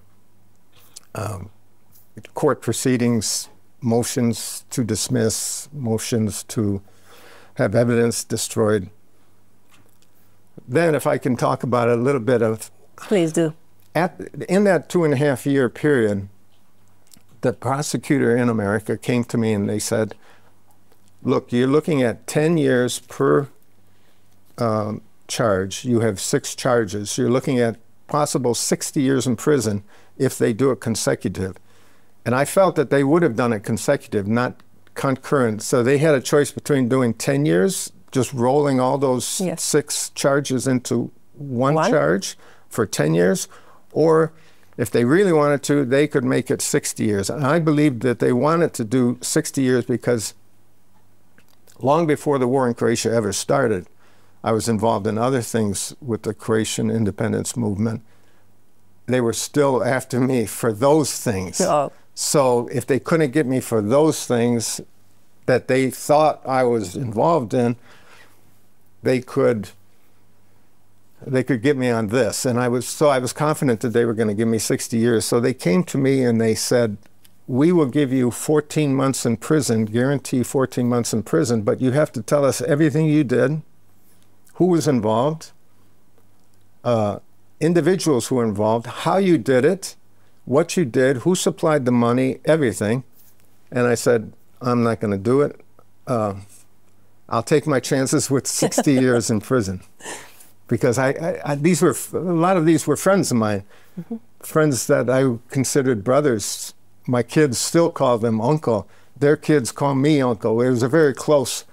court proceedings, motions to dismiss, motions to have evidence destroyed. Then, if I can talk about a little bit of... Please do. In that 2.5 year period, the prosecutor in America came to me and they said, look, you're looking at 10 years per charge. You have 6 charges. You're looking at possible 60 years in prison if they do it consecutive. And I felt that they would have done it consecutive, not concurrent. So they had a choice between doing 10 years, just rolling all those 6 charges into one charge for 10 years, or if they really wanted to, they could make it 60 years. And I believed that they wanted to do 60 years because long before the war in Croatia ever started, I was involved in other things with the Croatian independence movement. They were still after me for those things. Oh. So if they couldn't get me for those things that they thought I was involved in, they could get me on this. And I was confident that they were going to give me 60 years. So they came to me and they said, we will give you 14 months in prison, guarantee 14 months in prison, but you have to tell us everything you did, who was involved, individuals who were involved, how you did it, what you did, who supplied the money, everything. And I said, I'm not going to do it. I'll take my chances with 60 years in prison. Because these were, a lot of these were friends of mine, friends that I considered brothers, my kids still call them uncle. Their kids call me uncle. It was a very close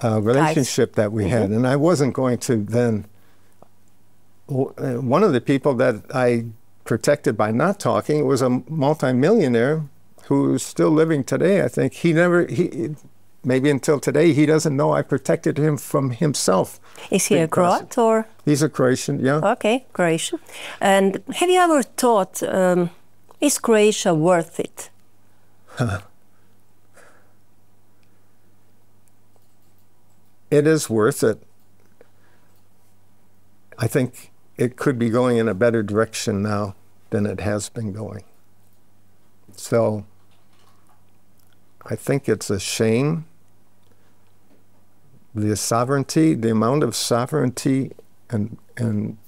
relationship that we had. And I wasn't going to then... One of the people that I protected by not talking was a multimillionaire who's still living today, I think. Maybe until today, he doesn't know I protected him from himself. Is he a Croat or? He's a Croatian, yeah. Okay, Croatian. And have you ever thought, is Croatia worth it? It is worth it. I think it could be going in a better direction now than it has been going. So I think it's a shame. The sovereignty, the amount of sovereignty and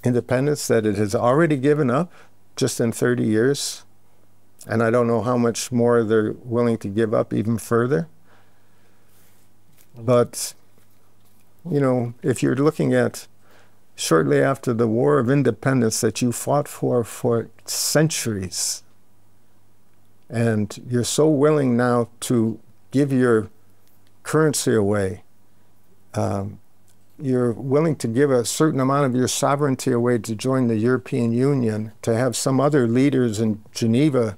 independence that it has already given up just in 30 years. And I don't know how much more they're willing to give up even further. But, you know, if you're looking at shortly after the War of Independence that you fought for centuries, and you're so willing now to give your currency away, you're willing to give a certain amount of your sovereignty away to join the European Union, to have some other leaders in Geneva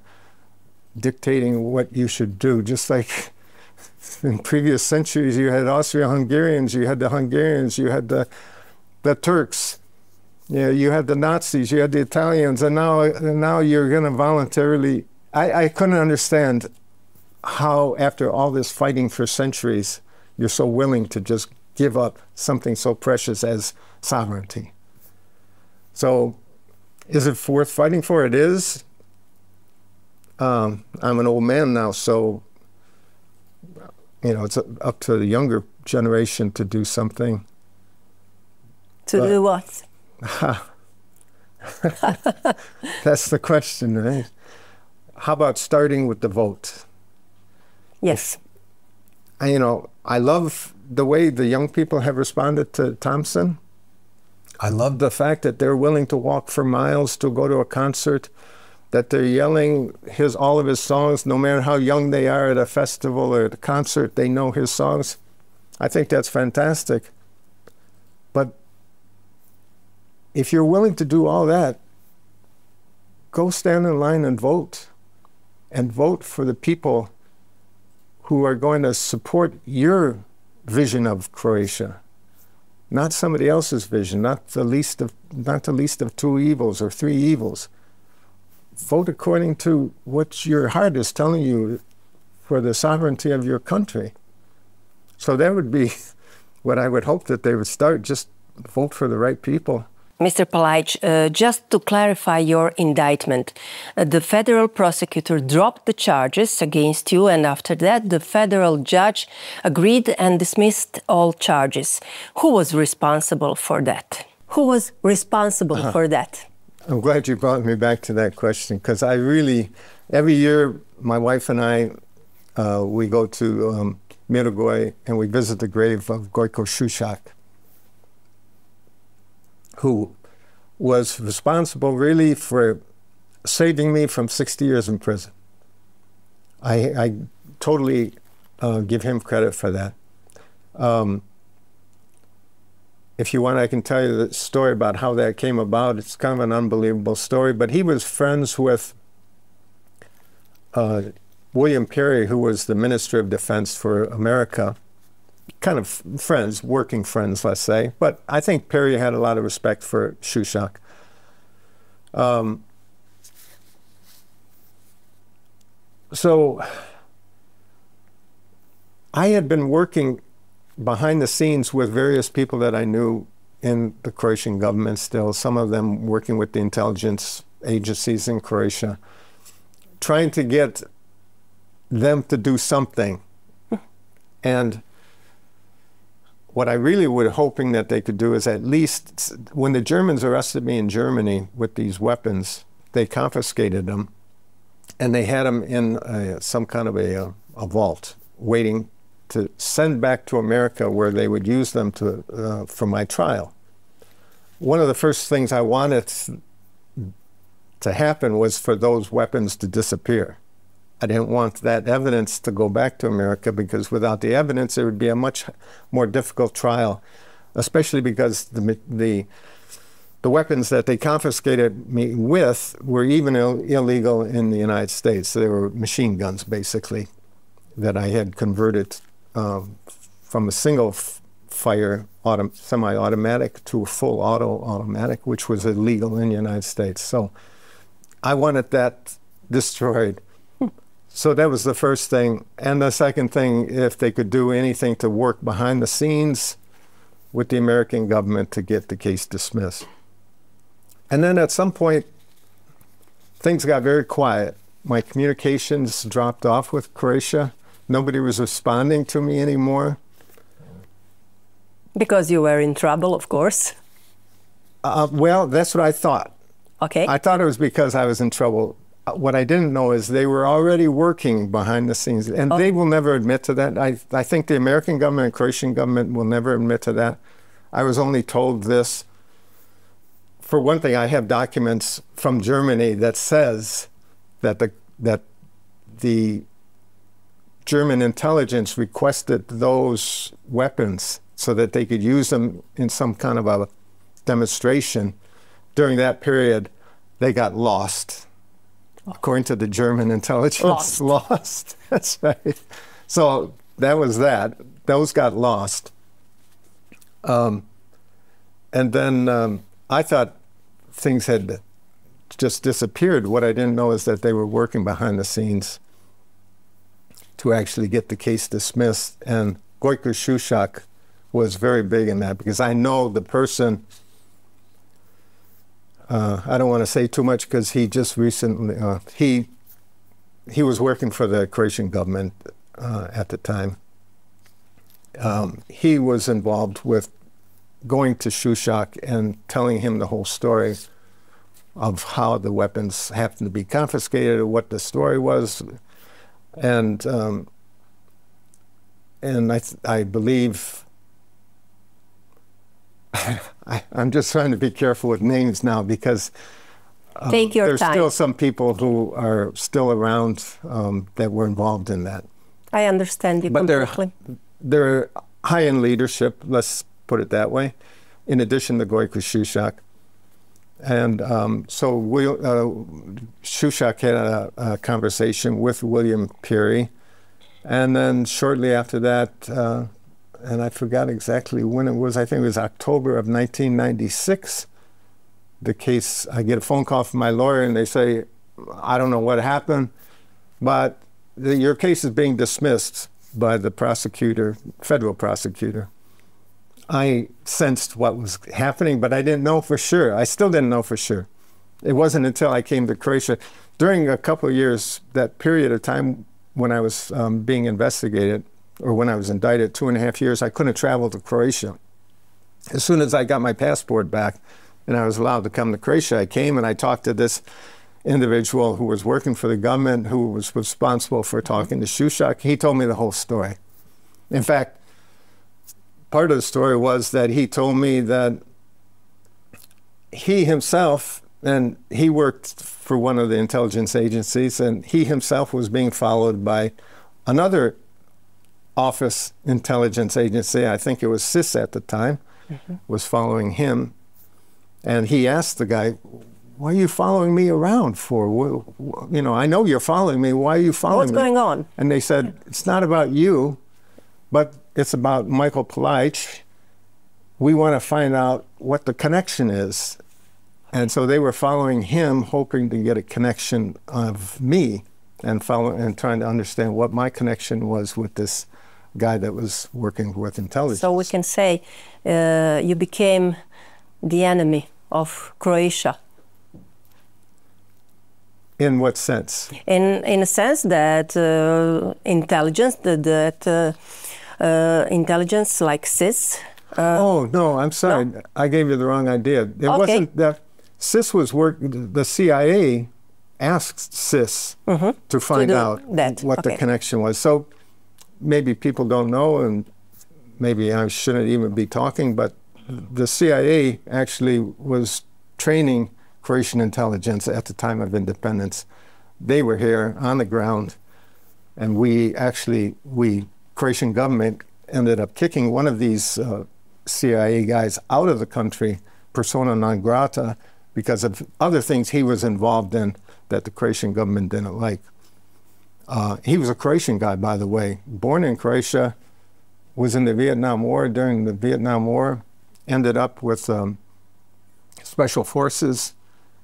dictating what you should do, just like in previous centuries you had Austro-Hungarians, you had the Hungarians, you had the Turks, you had the Nazis, you had the Italians, and now you're going to voluntarily... I couldn't understand how, after all this fighting for centuries, you're so willing to just give up something so precious as sovereignty. So, is it worth fighting for? It is. I'm an old man now, so, you know, it's up to the younger generation to do something. To do what? That's the question, right? How about starting with the vote? Yes. You know, I love the way the young people have responded to Thompson. I love the fact that they're willing to walk for miles to go to a concert, that they're yelling all of his songs, no matter how young they are at a festival or at a concert, they know his songs. I think that's fantastic. But if you're willing to do all that, go stand in line and vote. And vote for the people who are going to support your vision of Croatia, not somebody else's vision, not the least of two evils or three evils. Vote according to what your heart is telling you for the sovereignty of your country. So that would be what I would hope that they would start, just vote for the right people. Mr. Palaich, just to clarify your indictment, the federal prosecutor dropped the charges against you, and after that the federal judge agreed and dismissed all charges. Who was responsible for that? Who was responsible for that? I'm glad you brought me back to that question, because I really, every year my wife and I, we go to Mirogoj and we visit the grave of Gojko Šušak, who was responsible really for saving me from 60 years in prison. I totally give him credit for that. If you want, I can tell you the story about how that came about. It's kind of an unbelievable story, but he was friends with William Perry, who was the Minister of Defense for America. Kind of friends, working friends, let's say. But I think Perry had a lot of respect for Šušak. So I had been working behind the scenes with various people that I knew in the Croatian government still, some of them working with the intelligence agencies in Croatia, trying to get them to do something. And what I really was hoping that they could do is, at least when the Germans arrested me in Germany with these weapons, they confiscated them and they had them in some kind of a vault waiting to send back to America, where they would use them for my trial. One of the first things I wanted to happen was for those weapons to disappear. I didn't want that evidence to go back to America, because without the evidence, it would be a much more difficult trial, especially because the weapons that they confiscated me with were even illegal in the United States. So they were machine guns, basically, that I had converted from a single-fire semi-automatic to a full automatic, which was illegal in the United States. So I wanted that destroyed. So that was the first thing. And the second thing, if they could do anything to work behind the scenes with the American government to get the case dismissed. And then at some point, things got very quiet. My communications dropped off with Croatia. Nobody was responding to me anymore. Because you were in trouble, of course. Well, that's what I thought. Okay. I thought it was because I was in trouble. What I didn't know is they were already working behind the scenes, and they will never admit to that. I think the American government and Croatian government will never admit to that. I was only told this. For one thing, I have documents from Germany that says that the German intelligence requested those weapons so that they could use them in some kind of a demonstration. During that period, they got lost. According to the German intelligence, lost. That's right. So that was that. Those got lost. And then I thought things had just disappeared. What I didn't know is that they were working behind the scenes to actually get the case dismissed. And Gojko Šušak was very big in that, because I know the person. I don't want to say too much, because he just recently, he was working for the Croatian government at the time. He was involved with going to Šušak and telling him the whole story of how the weapons happened to be confiscated, or what the story was. And I believe, I'm just trying to be careful with names now, because Take your there's time. Still some people who are still around that were involved in that. I understand you completely. They're high in leadership, let's put it that way, in addition to Gojko Šušak. And so Šušak had a conversation with William Peary. And then shortly after that, and I forgot exactly when it was, I think it was October of 1996, the case, I get a phone call from my lawyer, and they say, I don't know what happened, but your case is being dismissed by the prosecutor, federal prosecutor. I sensed what was happening, but I didn't know for sure. I still didn't know for sure. It wasn't until I came to Croatia. During a couple of years, that period of time when I was being investigated, or when I was indicted, 2.5 years, I couldn't travel to Croatia. As soon as I got my passport back and I was allowed to come to Croatia, I came and I talked to this individual who was working for the government, who was responsible for talking to Šušak. He told me the whole story. In fact, part of the story was that he told me that he himself, and he worked for one of the intelligence agencies, and he himself was being followed by another office intelligence agency. I think it was SIS at the time, was following him. And he asked the guy, what are you following me around for? You know, I know you're following me. Why are you following me? What's going on? And they said, it's not about you, but it's about Michael Palaich. We want to find out what the connection is. And so they were following him, hoping to get a connection of me, and trying to understand what my connection was with this guy that was working with intelligence. So we can say you became the enemy of Croatia. In what sense? In a sense that intelligence, intelligence like SIS. Oh no, I'm sorry. No? I gave you the wrong idea. It wasn't that SIS was the CIA asked SIS to find out what the connection was. So maybe people don't know, and maybe I shouldn't even be talking, but the CIA actually was training Croatian intelligence at the time of independence. They were here on the ground, And Croatian government ended up kicking one of these CIA guys out of the country, persona non grata, because of other things he was involved in that the Croatian government didn't like. He was a Croatian guy, by the way, born in Croatia, was in the Vietnam War. During the Vietnam War, ended up with special forces,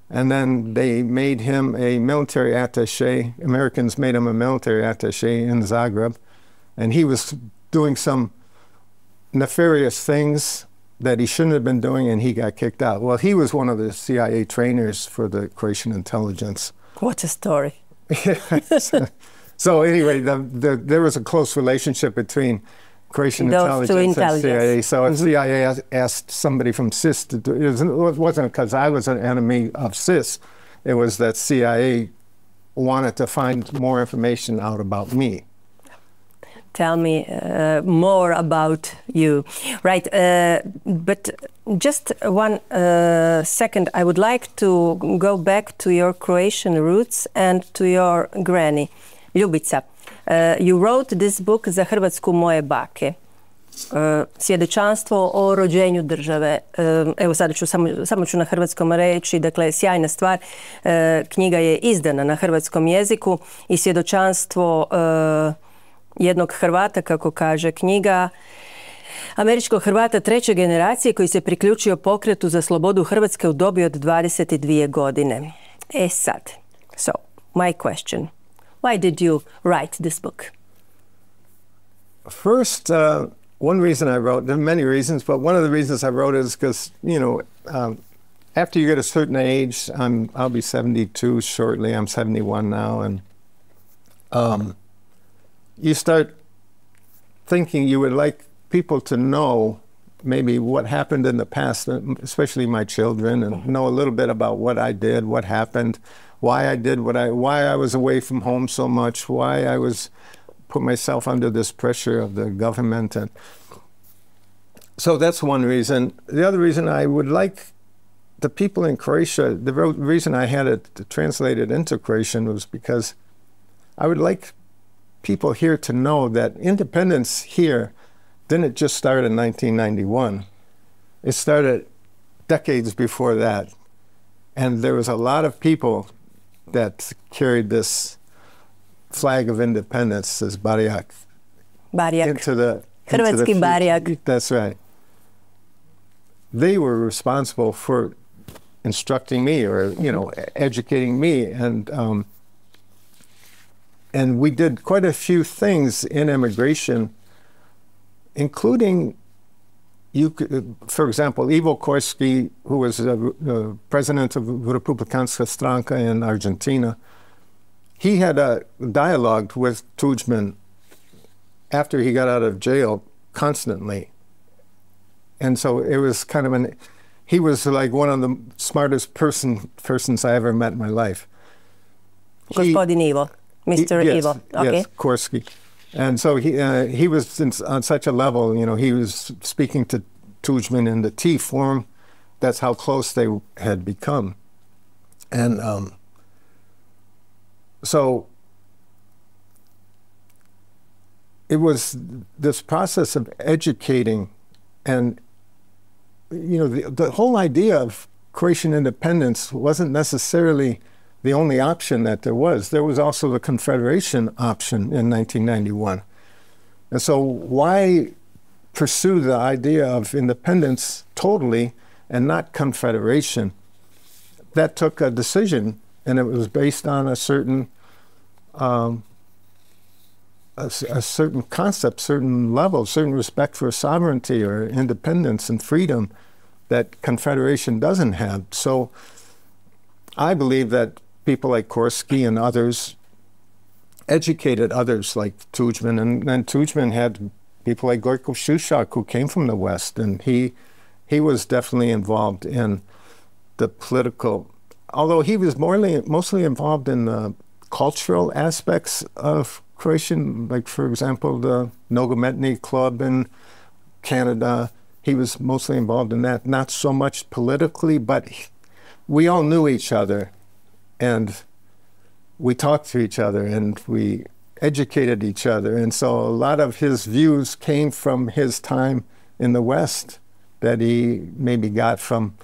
and then they made him a military attaché. Americans made him a military attaché in Zagreb, and he was doing some nefarious things that he shouldn't have been doing, and he got kicked out. Well, he was one of the CIA trainers for the Croatian intelligence. What a story. So anyway, there was a close relationship between Croatian intelligence and CIA. So if CIA asked somebody from CIS to do it, wasn't because I was an enemy of CIS. It was that CIA wanted to find more information out about me. Tell me more about you. Right, but just one second, I would like to go back to your Croatian roots and to your granny, Ljubica. You wrote this book za Hrvatsku moje bake. Svjedočanstvo o rođenju države. Evo sada ću samo ću na hrvatskom reći, dakle sjajna stvar. Knjiga je izdana na hrvatskom jeziku i svjedočanstvo jednog Hrvata, kako kaže knjiga, američkog Hrvata treće generacije koji se priključio pokretu za slobodu Hrvatske u dobi od 22 godine. Sad, so, my question. Why did you write this book? First, one reason I wrote, there are many reasons, but one of the reasons I wrote is because, after you get a certain age, I'll be 72 shortly, I'm 71 now, and you start thinking you would like people to know maybe what happened in the past, especially my children, and know a little bit about what I did, what happened, why I did why I was away from home so much, why I put myself under this pressure of the government. And so that's one reason. The other reason, I would like the people in Croatia, the reason I had it translated into Croatian was because I would like people here to know that independence here didn't just start in 1991. It started decades before that. And there was a lot of people that carried this flag of independence as Barjak. Hrvatski Barjak. That's right. They were responsible for instructing me or, educating me. And we did quite a few things in immigration, including, for example, Ivo Korski, who was the president of Republikanska Stranka in Argentina. He had a dialogue with Tudjman after he got out of jail constantly. And so it was kind of he was like one of the smartest persons I ever met in my life. Gospodin Ivo, Mr. Yes, Ivo. Okay. Yes, Korski. And so he was on such a level, he was speaking to Tudjman in the T form. That's how close they had become. And so it was this process of educating, and the whole idea of Croatian independence wasn't necessarily the only option that there was. There was also the Confederation option in 1991. And so why pursue the idea of independence totally and not Confederation? That took a decision, and it was based on a certain certain concept, certain level, certain respect for sovereignty or independence and freedom that Confederation doesn't have. So I believe that people like Korski and others educated others like Tudjman, and then Tudjman had people like Gorko Šušak who came from the West, and he was definitely involved in the political, although he was mostly involved in the cultural aspects of Croatian, like for example the Nogometni Club in Canada. He was mostly involved in that, not so much politically, but we all knew each other. And we talked to each other, and educated each other. And so a lot of his views came from his time in the West that he maybe got from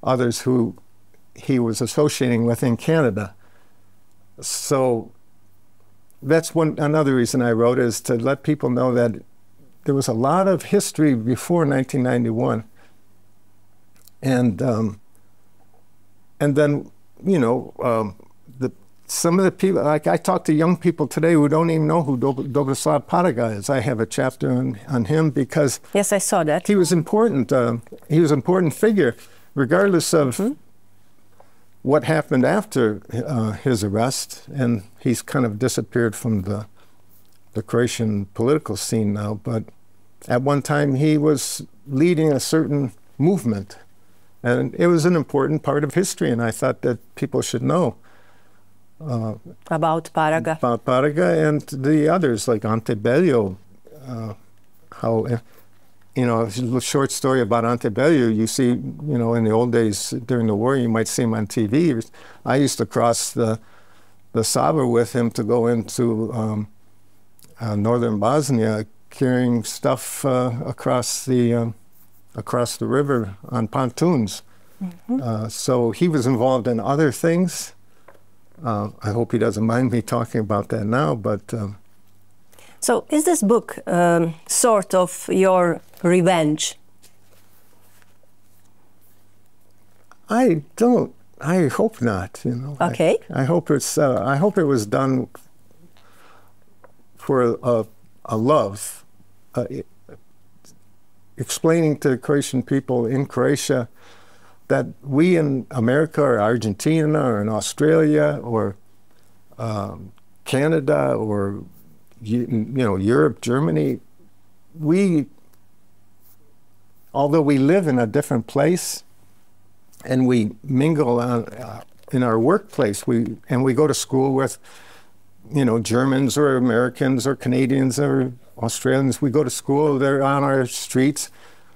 others who he was associating with in Canada. So that's another reason I wrote, is to let people know that there was a lot of history before 1991. And then, you know, some of the people, like I talk to young people today who don't even know who Dobroslav Paraga is. I have a chapter on him because... Yes, I saw that. He was important. He was an important figure, regardless of what happened after his arrest. And he's kind of disappeared from the Croatian political scene now. But at one time, he was leading a certain movement. And it was an important part of history, and I thought that people should know. About Paraga. About Paraga and the others, like Ante Beljo. How, you know, a short story about Ante Beljo, you see, you know, in the old days during the war, you might see him on TV. I used to cross the Sava with him to go into northern Bosnia, carrying stuff across the river on pontoons. So he was involved in other things. I hope he doesn't mind me talking about that now, but... So is this book sort of your revenge? I hope not, you know. Okay. I hope it was done for a love, explaining to Croatian people in Croatia that we in America or Argentina or in Australia or Canada or you know, Europe, Germany, although we live in a different place and we mingle in our workplace, and we go to school with, you know, Germans or Americans or Canadians or Australians. We go to school, they're on our streets.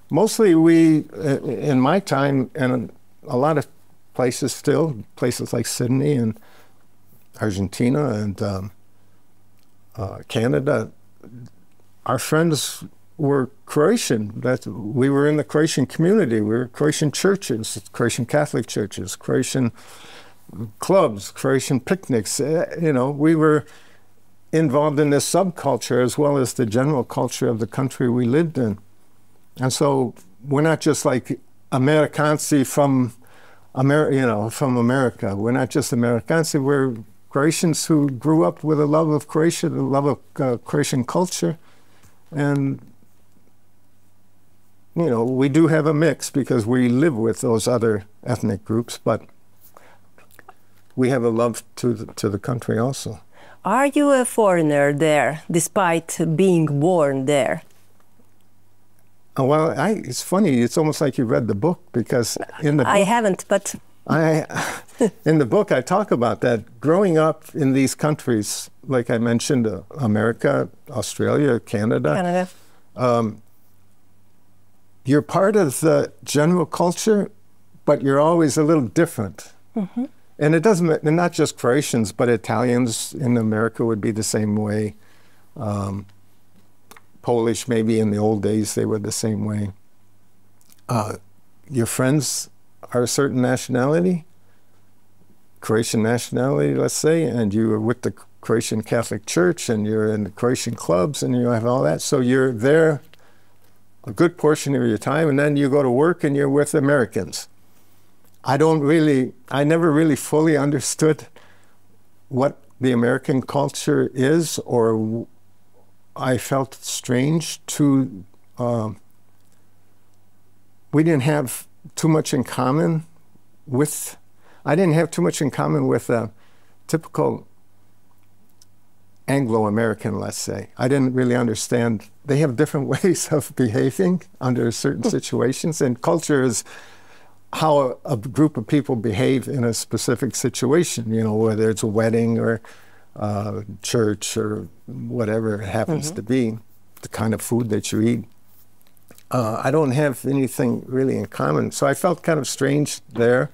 Mostly in my time, and a lot of places still, places like Sydney and Argentina and Canada, our friends were Croatian. We were in the Croatian community. We were Croatian churches, Croatian Catholic churches, Croatian clubs, Croatian picnics. You know, we were involved in this subculture as well as the general culture of the country we lived in. And so we're not just like Amerikanci from America. We're not just Amerikanci. We're Croatians who grew up with a love of Croatia, the love of Croatian culture. And, you know, we do have a mix because we live with those other ethnic groups, but we have a love to the country also. Are you a foreigner there, despite being born there? Well, it's funny. It's almost like you read the book, because in the book, I haven't, but in the book I talk about that. Growing up in these countries, like I mentioned, America, Australia, Canada. You're part of the general culture, but you're always a little different. And it doesn't, and not just Croatians, but Italians in America would be the same way. Polish, maybe in the old days, they were the same way. Your friends are a certain nationality, Croatian nationality, let's say, and you are with the Croatian Catholic Church, and you're in the Croatian clubs, and you have all that. So you're there a good portion of your time, and then you go to work, and you're with Americans. I never really fully understood what the American culture is, or I felt strange to, we didn't have too much in common with, I didn't have too much in common with a typical Anglo-American, let's say. I didn't really understand. They have different ways of behaving under certain situations, and culture is how a group of people behave in a specific situation, you know, whether it's a wedding or church or whatever it happens to be, the kind of food that you eat. I don't have anything really in common. So I felt kind of strange there.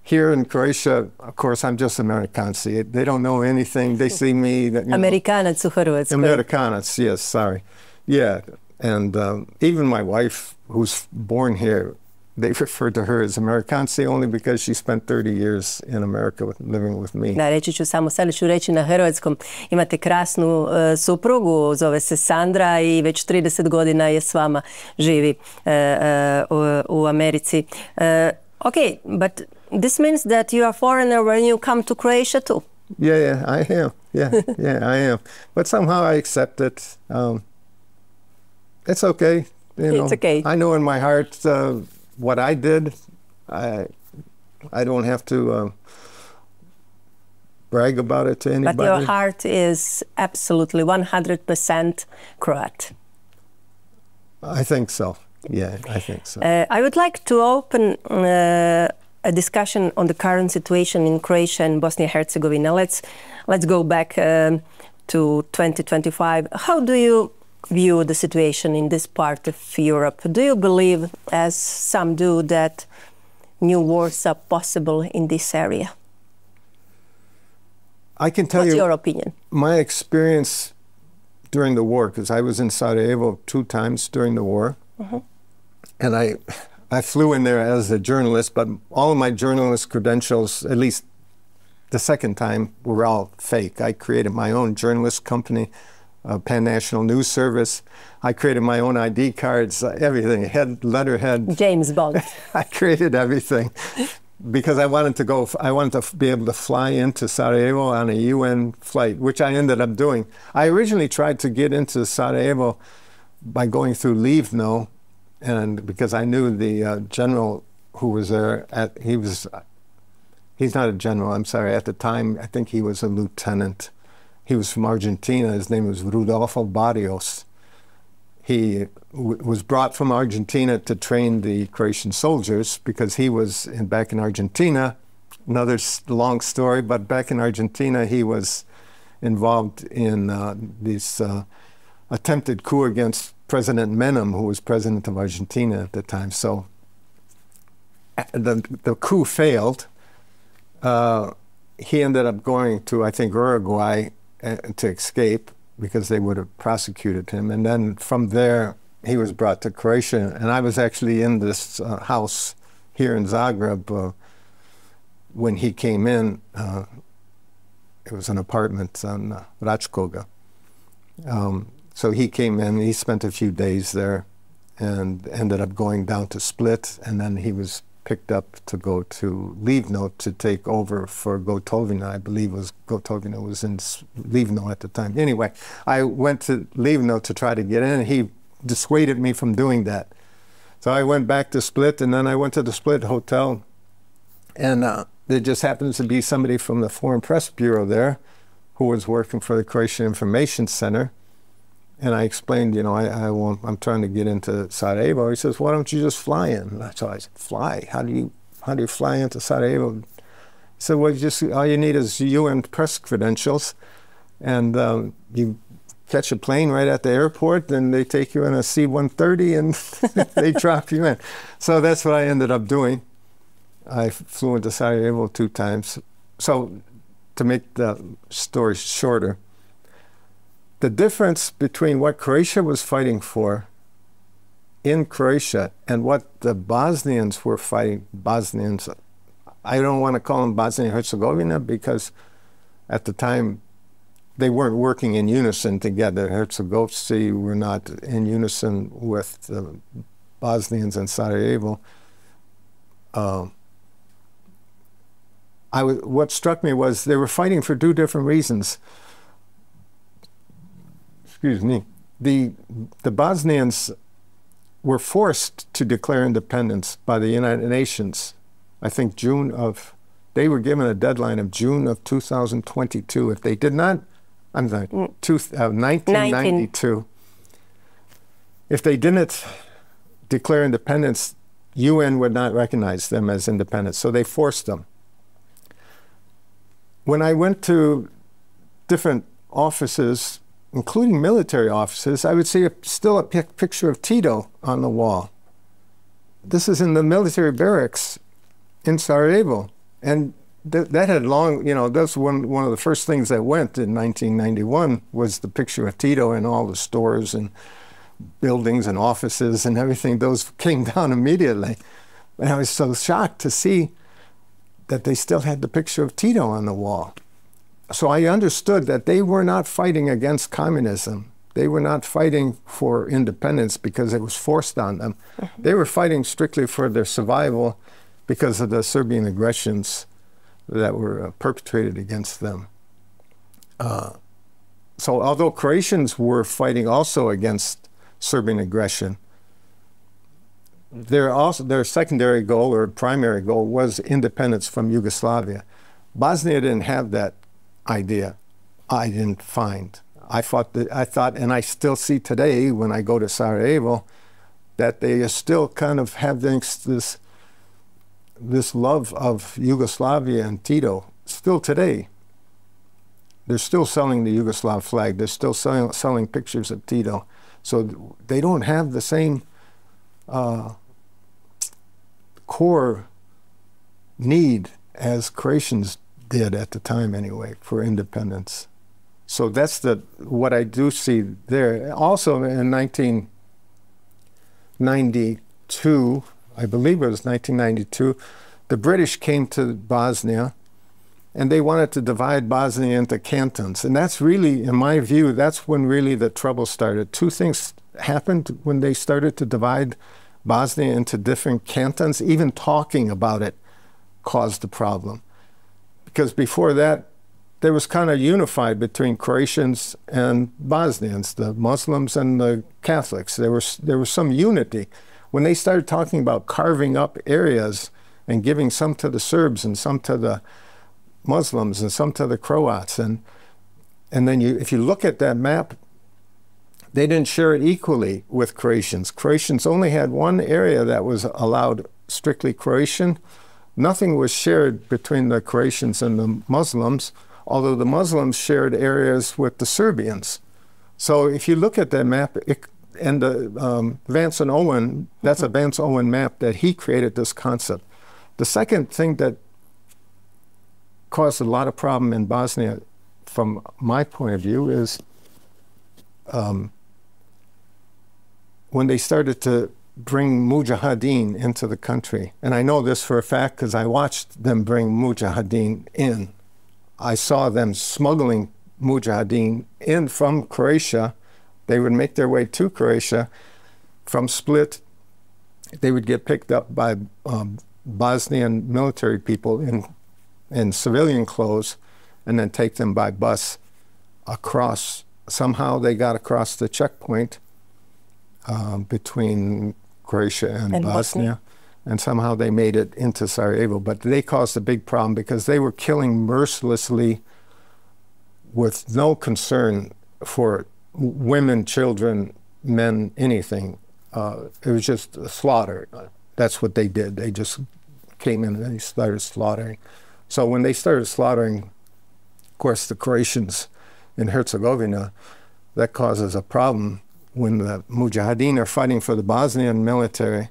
here in Croatia, of course, I'm just Amerikanci. They don't know anything. They see me. Amerikanac u Hrvatskoj. Amerikanac, yes, sorry. Yeah, and even my wife, who's born here, they refer to her as Amerikanci only because she spent 30 years in America living with me. Da, reći ću samo, sad ću reći na hrvatskom. Imate krasnu suprugu, zove se Sandra i već 30 godina je s vama, živi u Americi. Okay, but this means that you are foreigner when you come to Croatia too. Yeah, I am. Yeah, I am. But somehow I accept it. It's okay. It's okay. I know in my heart what I did. I don't have to brag about it to anybody. But your heart is absolutely 100% Croat. I think so. Yeah, I think so. I would like to open a discussion on the current situation in Croatia and Bosnia and Herzegovina. Let's go back to 2025. How do you view the situation in this part of Europe? Do you believe, as some do, that new wars are possible in this area? I can tell What's you your opinion? My experience during the war, because I was in Sarajevo 2 times during the war, and I flew in there as a journalist, but all of my journalist credentials, at least the second time, were all fake. I created my own journalist company, Pan National News Service. I created my own ID cards, everything, letterhead. James Bond. I created everything because I wanted to be able to fly into Sarajevo on a UN flight, which I ended up doing. I originally tried to get into Sarajevo by going through Livno, and because I knew the general who was there, he's not a general, I'm sorry, at the time, I think he was a lieutenant. He was from Argentina. His name was Rudolfo Barrios. He was brought from Argentina to train the Croatian soldiers because he was back in Argentina. Another long story, but back in Argentina, he was involved in this attempted coup against President Menem, who was president of Argentina at the time. So the coup failed. He ended up going to, I think, Uruguay to escape because they would have prosecuted him. And then from there, he was brought to Croatia. And I was actually in this house here in Zagreb when he came in. It was an apartment on Ratchkoga. So he came in, he spent a few days there and ended up going down to Split, and then he was picked up to go to Livno to take over for Gotovina. I believe Gotovina was in Livno at the time. Anyway, I went to Livno to try to get in. He dissuaded me from doing that. So I went back to Split, and then I went to the Split Hotel, and there just happens to be somebody from the Foreign Press Bureau there who was working for the Croatian Information Center. And I explained, you know, I'm trying to get into Sarajevo. He says, why don't you just fly in? So I said, fly? How do you fly into Sarajevo? He said, well, all you need is UN press credentials, and you catch a plane right at the airport, and they take you in a C-130, and they drop you in. So that's what I ended up doing. I flew into Sarajevo 2 times. So to make the story shorter, the difference between what Croatia was fighting for in Croatia and what the Bosnians were fighting, Bosnians, I don't want to call them Bosnia and Herzegovina because at the time they weren't working in unison together. Herzegovci were not in unison with the Bosnians in Sarajevo. What struck me was they were fighting for 2 different reasons. Excuse me, the Bosnians were forced to declare independence by the United Nations. I think they were given a deadline of June of 2022. If they did not, 1992. If they didn't declare independence, UN would not recognize them as independent, so they forced them. When I went to different offices, including military offices, I would see still a picture of Tito on the wall. This is in the military barracks in Sarajevo. And that had long, that's one of the first things that went in 1991 was the picture of Tito in all the stores and buildings and offices and everything. Those came down immediately. And I was so shocked to see that they still had the picture of Tito on the wall. So I understood that they were not fighting against communism. They were not fighting for independence because it was forced on them. They were fighting strictly for their survival because of the Serbian aggressions that were perpetrated against them. So although Croatians were fighting also against Serbian aggression, their secondary goal or primary goal was independence from Yugoslavia. Bosnia didn't have that idea. I didn't find. I thought, and I still see today when I go to Sarajevo, that they still kind of have this love of Yugoslavia and Tito. Still today, they're still selling the Yugoslav flag. They're still selling pictures of Tito. So they don't have the same core need as Croatians did at the time anyway for independence. So that's what I do see there. Also in 1992, I believe it was 1992, the British came to Bosnia and they wanted to divide Bosnia into cantons. And that's really, in my view, that's when really the trouble started. Two things happened when they started to divide Bosnia into different cantons. Even talking about it caused the problem. Because before that, there was kind of unified between Croatians and Bosnians, the Muslims and the Catholics. There was some unity. When they started talking about carving up areas and giving some to the Serbs and some to the Muslims and some to the Croats, and then if you look at that map, they didn't share it equally with Croatians. Croatians only had one area that was allowed strictly Croatian. Nothing was shared between the Croatians and the Muslims, although the Muslims shared areas with the Serbians. So if you look at that map, and Vance and Owen, that's a Vance Owen map that he created this concept. The second thing that caused a lot of problem in Bosnia, from my point of view, is when they started to bring mujahideen into the country. And I know this for a fact because I watched them bring mujahideen in. I saw them smuggling mujahideen in from Croatia. They would make their way to Croatia. From Split, they would get picked up by Bosnian military people in civilian clothes and then take them by bus across. Somehow they got across the checkpoint between Croatia and Bosnia. And somehow they made it into Sarajevo. But they caused a big problem because they were killing mercilessly with no concern for women, children, men, anything. It was just a slaughter. That's what they did. They just came in and they started slaughtering. So when they started slaughtering, of course, the Croatians in Herzegovina, that causes a problem when the mujahideen are fighting for the Bosnian military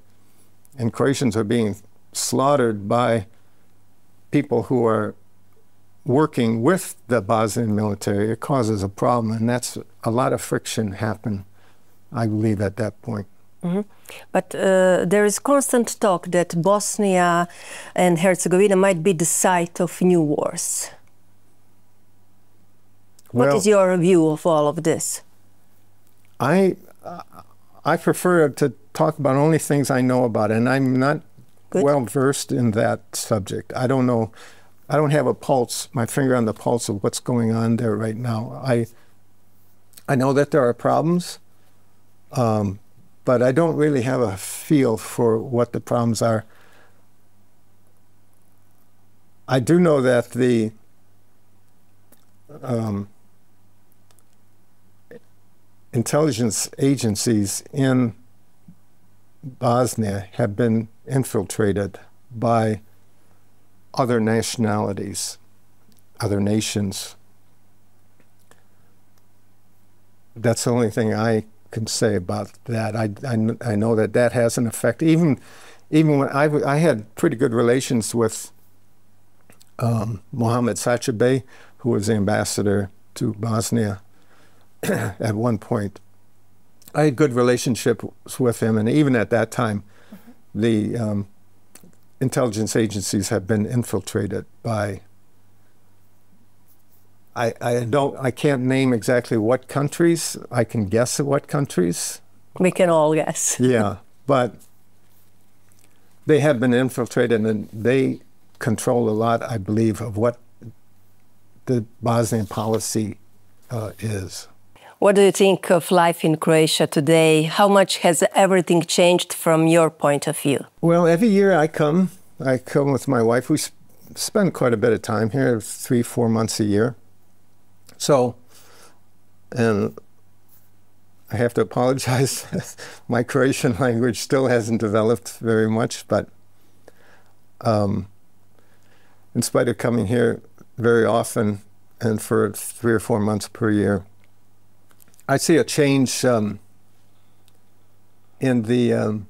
and Croatians are being slaughtered by people who are working with the Bosnian military. It causes a problem, and that's a lot of friction happened, I believe, at that point. Mm-hmm. But there is constant talk that Bosnia and Herzegovina might be the site of new wars. What is your view of all of this? I prefer to talk about only things I know about, and I'm not well versed in that subject. I don't know. I don't have a pulse, my finger on the pulse of what's going on there right now. I know that there are problems, but I don't really have a feel for what the problems are. I do know that the intelligence agencies in Bosnia have been infiltrated by other nationalities, other nations. That's the only thing I can say about that. I know that that has an effect. Even when I had pretty good relations with Mohammed Sačibay, who was the ambassador to Bosnia at one point. I had good relationships with him, and even at that time, the intelligence agencies have been infiltrated by, I can't name exactly what countries. I can guess at what countries. We can all guess. Yeah, but they have been infiltrated, and they control a lot, I believe, of what the Bosnian policy is. What do you think of life in Croatia today? How much has everything changed from your point of view? Well, every year I come with my wife. We spend quite a bit of time here, 3-4 months a year. So, and I have to apologize, my Croatian language still hasn't developed very much, but in spite of coming here very often and for 3 or 4 months per year, I see a change in the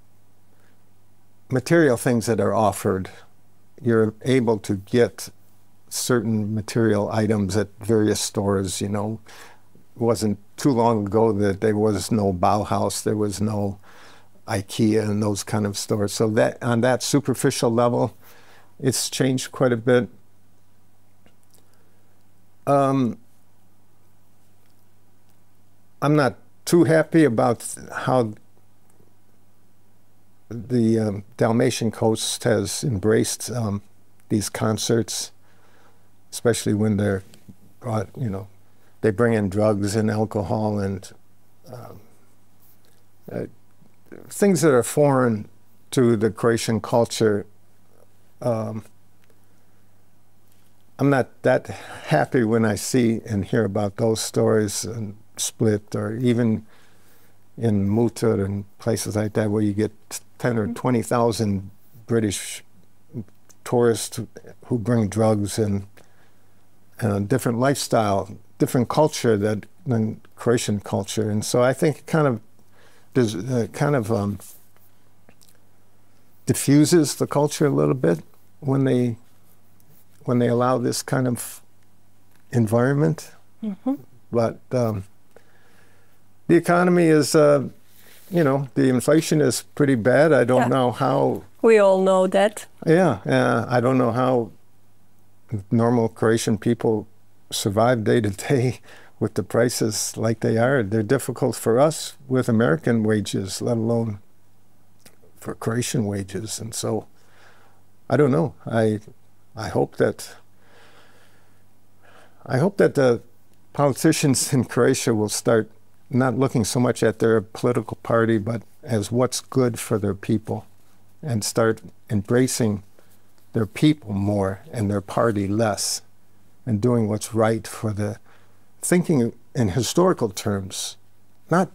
material things that are offered. You're able to get certain material items at various stores, you know. It wasn't too long ago that there was no Bauhaus, there was no IKEA and those kind of stores. So that on that superficial level, it's changed quite a bit. I'm not too happy about how the Dalmatian coast has embraced these concerts, especially when they're brought, you know, they bring in drugs and alcohol and things that are foreign to the Croatian culture. I'm not that happy when I see and hear about those stories in Split or even in Mutur and places like that where you get 10 or 20,000 British tourists who bring drugs and different lifestyle, different culture than Croatian culture. And so I think it kind of diffuses the culture a little bit when they allow this kind of environment. Mm-hmm. But the economy is, you know, the inflation is pretty bad. I don't know how... We all know that. Yeah, I don't know how normal Croatian people survive day to day with the prices like they are. They're difficult for us with American wages, let alone for Croatian wages. And so, I don't know. I hope that the politicians in Croatia will start not looking so much at their political party, but as what's good for their people, and start embracing their people more and their party less, and doing what's right for the, thinking in historical terms, not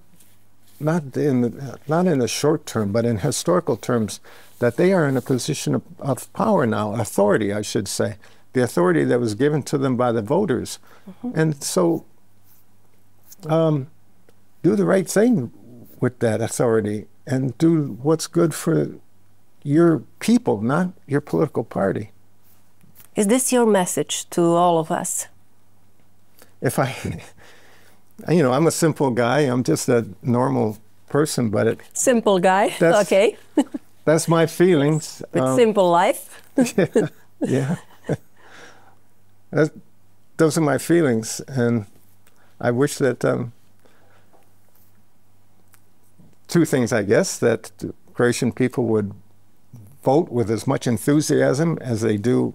in the short term, but in historical terms, that they are in a position of power now, authority, I should say, the authority that was given to them by the voters. Mm-hmm. And so do the right thing with that authority and do what's good for your people, not your political party. Is this your message to all of us? If you know, I'm a simple guy. I'm just a normal person, but simple guy, okay. That's my feelings. With simple life. Yeah. Those are my feelings, and I wish that two things, I guess, that the Croatian people would vote with as much enthusiasm as they do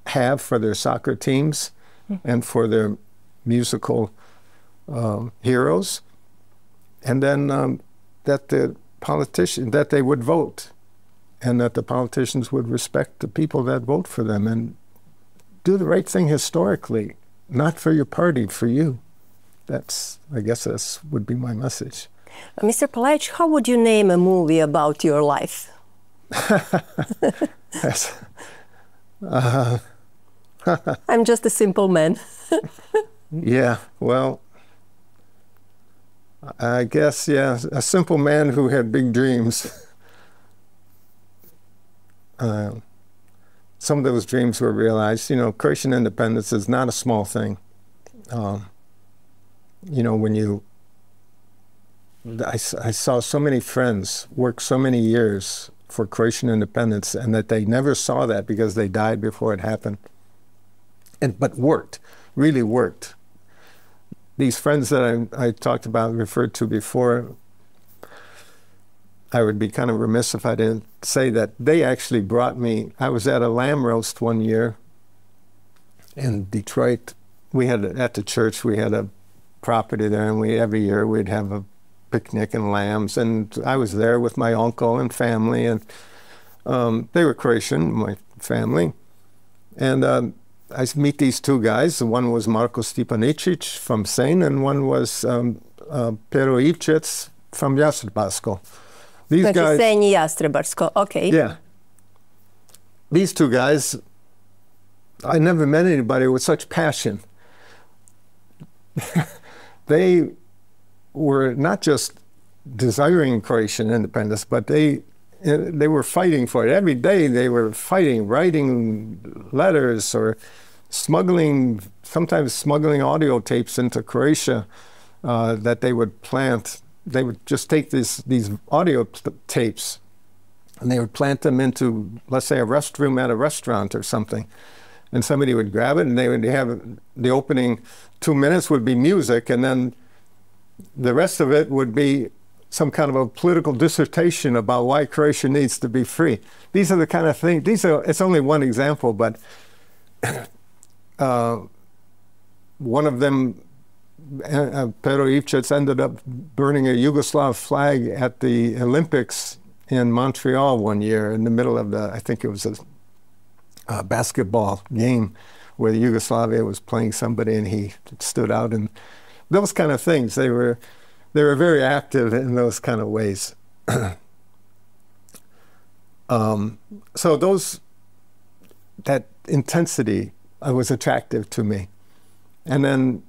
have for their soccer teams and for their musical heroes, and then that they would vote, and that the politicians would respect the people that vote for them and do the right thing historically, not for your party, for you. I guess that would be my message. Mr. Palaich, how would you name a movie about your life? I'm just a simple man. Yeah, well, I guess, yeah, a simple man who had big dreams. some of those dreams were realized. You know, Croatian independence is not a small thing. You know, when I saw so many friends work so many years for Croatian independence, and that they never saw that because they died before it happened. But worked, really worked. These friends that I talked about, referred to before, I would be kind of remiss if I didn't say that they actually brought me. I was at a lamb roast one year in Detroit. We had, at the church, we had a property there, and every year we'd have a picnic and lambs, and I was there with my uncle and family, and they were Croatian, my family, and I meet these two guys. One was Marko Stipaničić from Sen, and one was Pero Ivčec from Jastrebarsko. These guys, Sen I Jastrebarsko, okay. Yeah. These two guys, I never met anybody with such passion. They were not just desiring Croatian independence, but they were fighting for it. Every day they were fighting, writing letters or sometimes smuggling audio tapes into Croatia that they would plant. They would just take these audio tapes and they would plant them into, let's say, a restroom at a restaurant or something. And somebody would grab it, and they would have the opening 2 minutes would be music, and then the rest of it would be some kind of a political dissertation about why Croatia needs to be free. These are the kind of things, it's only one example, but one of them, Pero Ivčec, ended up burning a Yugoslav flag at the Olympics in Montreal one year in the middle of I think it was a basketball game where Yugoslavia was playing somebody, and he stood out, and those kind of things. They were very active in those kind of ways. So that intensity was attractive to me. And then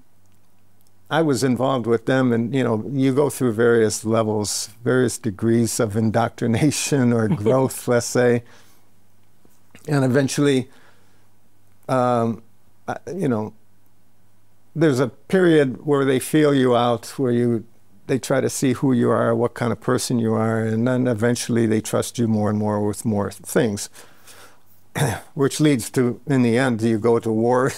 I was involved with them, and you go through various levels, various degrees of indoctrination or growth, let's say. And eventually, there's a period where they feel you out, where they try to see who you are, what kind of person you are, and then eventually they trust you more and more with more things, which leads to, in the end, you go to war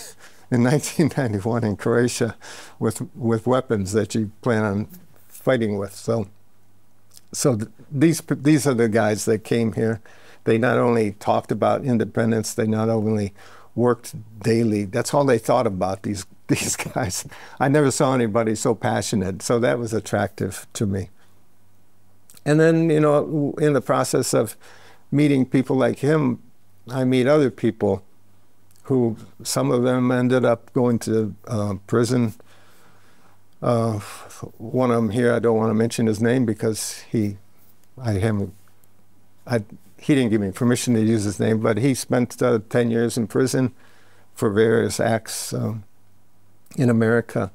in 1991 in Croatia with weapons that you plan on fighting with. So these are the guys that came here. They not only talked about independence, they not only worked daily. That's all they thought about, these guys. I never saw anybody so passionate, so that was attractive to me. And then, in the process of meeting people like him, I meet other people who, some of them ended up going to prison. One of them here, I don't want to mention his name because he didn't give me permission to use his name, but he spent 10 years in prison for various acts in America,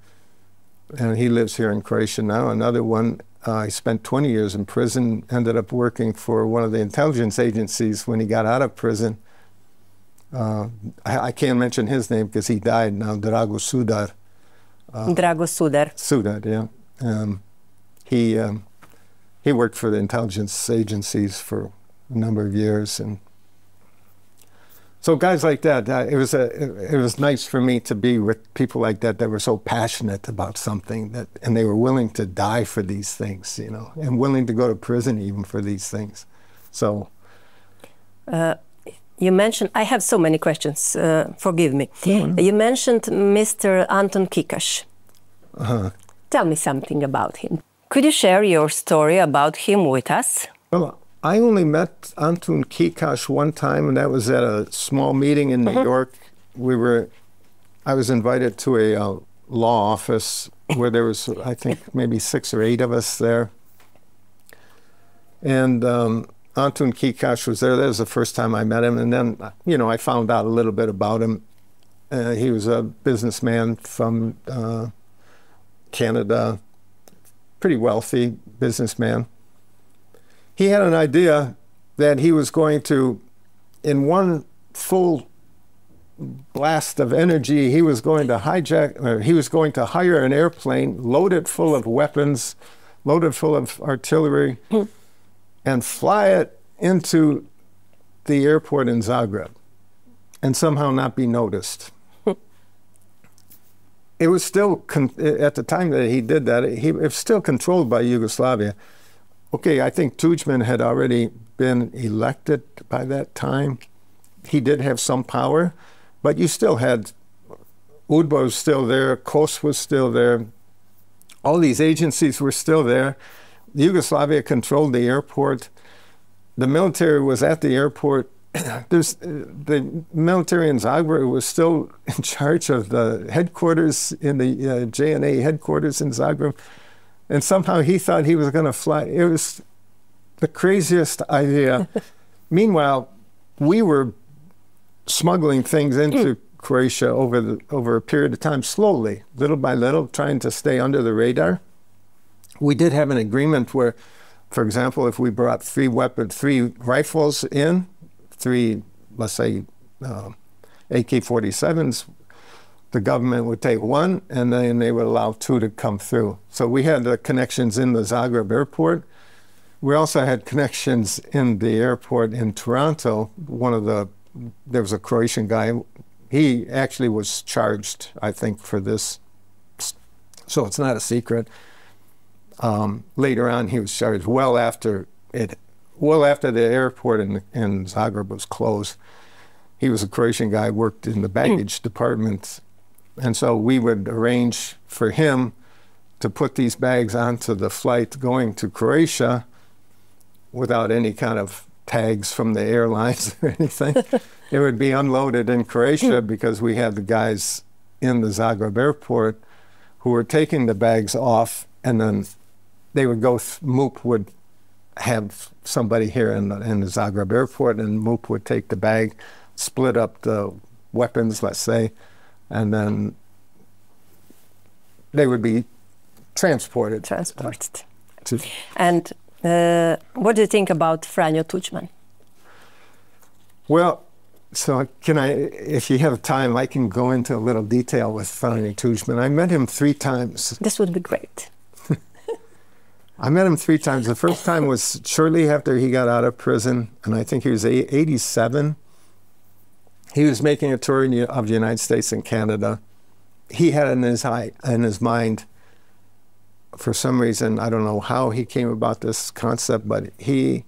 and he lives here in Croatia now. Another one, he spent 20 years in prison, ended up working for one of the intelligence agencies when he got out of prison. I can't mention his name because he died now, Drago Sudar. Drago Sudar. Sudar, yeah. He worked for the intelligence agencies for a number of years, and so guys like that, it was nice for me to be with people like that were so passionate about something, and they were willing to die for these things, and willing to go to prison even for these things. So you mentioned, I have so many questions, forgive me. You mentioned Mr. Anton Kikaš. Tell me something about him. Could you share your story about him with us? Well, I only met Anton Kikaš one time, and that was at a small meeting in New York. I was invited to a law office where there was, I think, maybe 6 or 8 of us there. And Anton Kikaš was there. That was the first time I met him. And then, I found out a little bit about him. He was a businessman from Canada, pretty wealthy businessman. He had an idea that he was going to, in one full blast of energy. He was going to he was going to hire an airplane loaded full of weapons, loaded full of artillery, and fly it into the airport in Zagreb and somehow not be noticed. It was still, at the time that he did that, it was still controlled by Yugoslavia. Okay, I think Tuđman had already been elected by that time. He did have some power, but you still had, UDBA was still there, KOS was still there, all these agencies were still there. Yugoslavia controlled the airport. The military was at the airport. The military in Zagreb was still in charge of the headquarters, in the JNA headquarters in Zagreb. And somehow he thought he was going to fly. It was the craziest idea. Meanwhile, we were smuggling things into Croatia over a period of time, slowly, little by little, trying to stay under the radar. We did have an agreement where, for example, if we brought three rifles in, let's say, AK-47s, the government would take one, and then they would allow two to come through. So we had the connections in the Zagreb airport. We also had connections in the airport in Toronto. There was a Croatian guy. He actually was charged, I think, for this. So it's not a secret. Later on, he was charged well after the airport in Zagreb was closed. He was a Croatian guy, worked in the baggage department. And so we would arrange for him to put these bags onto the flight going to Croatia without any kind of tags from the airlines or anything. It would be unloaded in Croatia because we had the guys in the Zagreb airport who were taking the bags off, and then they would go, MUP would have somebody here in the Zagreb airport, and MUP would take the bag, split up the weapons, let's say, and then they would be transported. And what do you think about Franjo Tuđman? Well, so if you have time, I can go into a little detail with Franjo Tuđman. I met him 3 times. This would be great. I met him 3 times. The first time was shortly after he got out of prison, and I think he was 87. He was making a tour of the United States and Canada. He had in his mind, for some reason, I don't know how he came about this concept, but he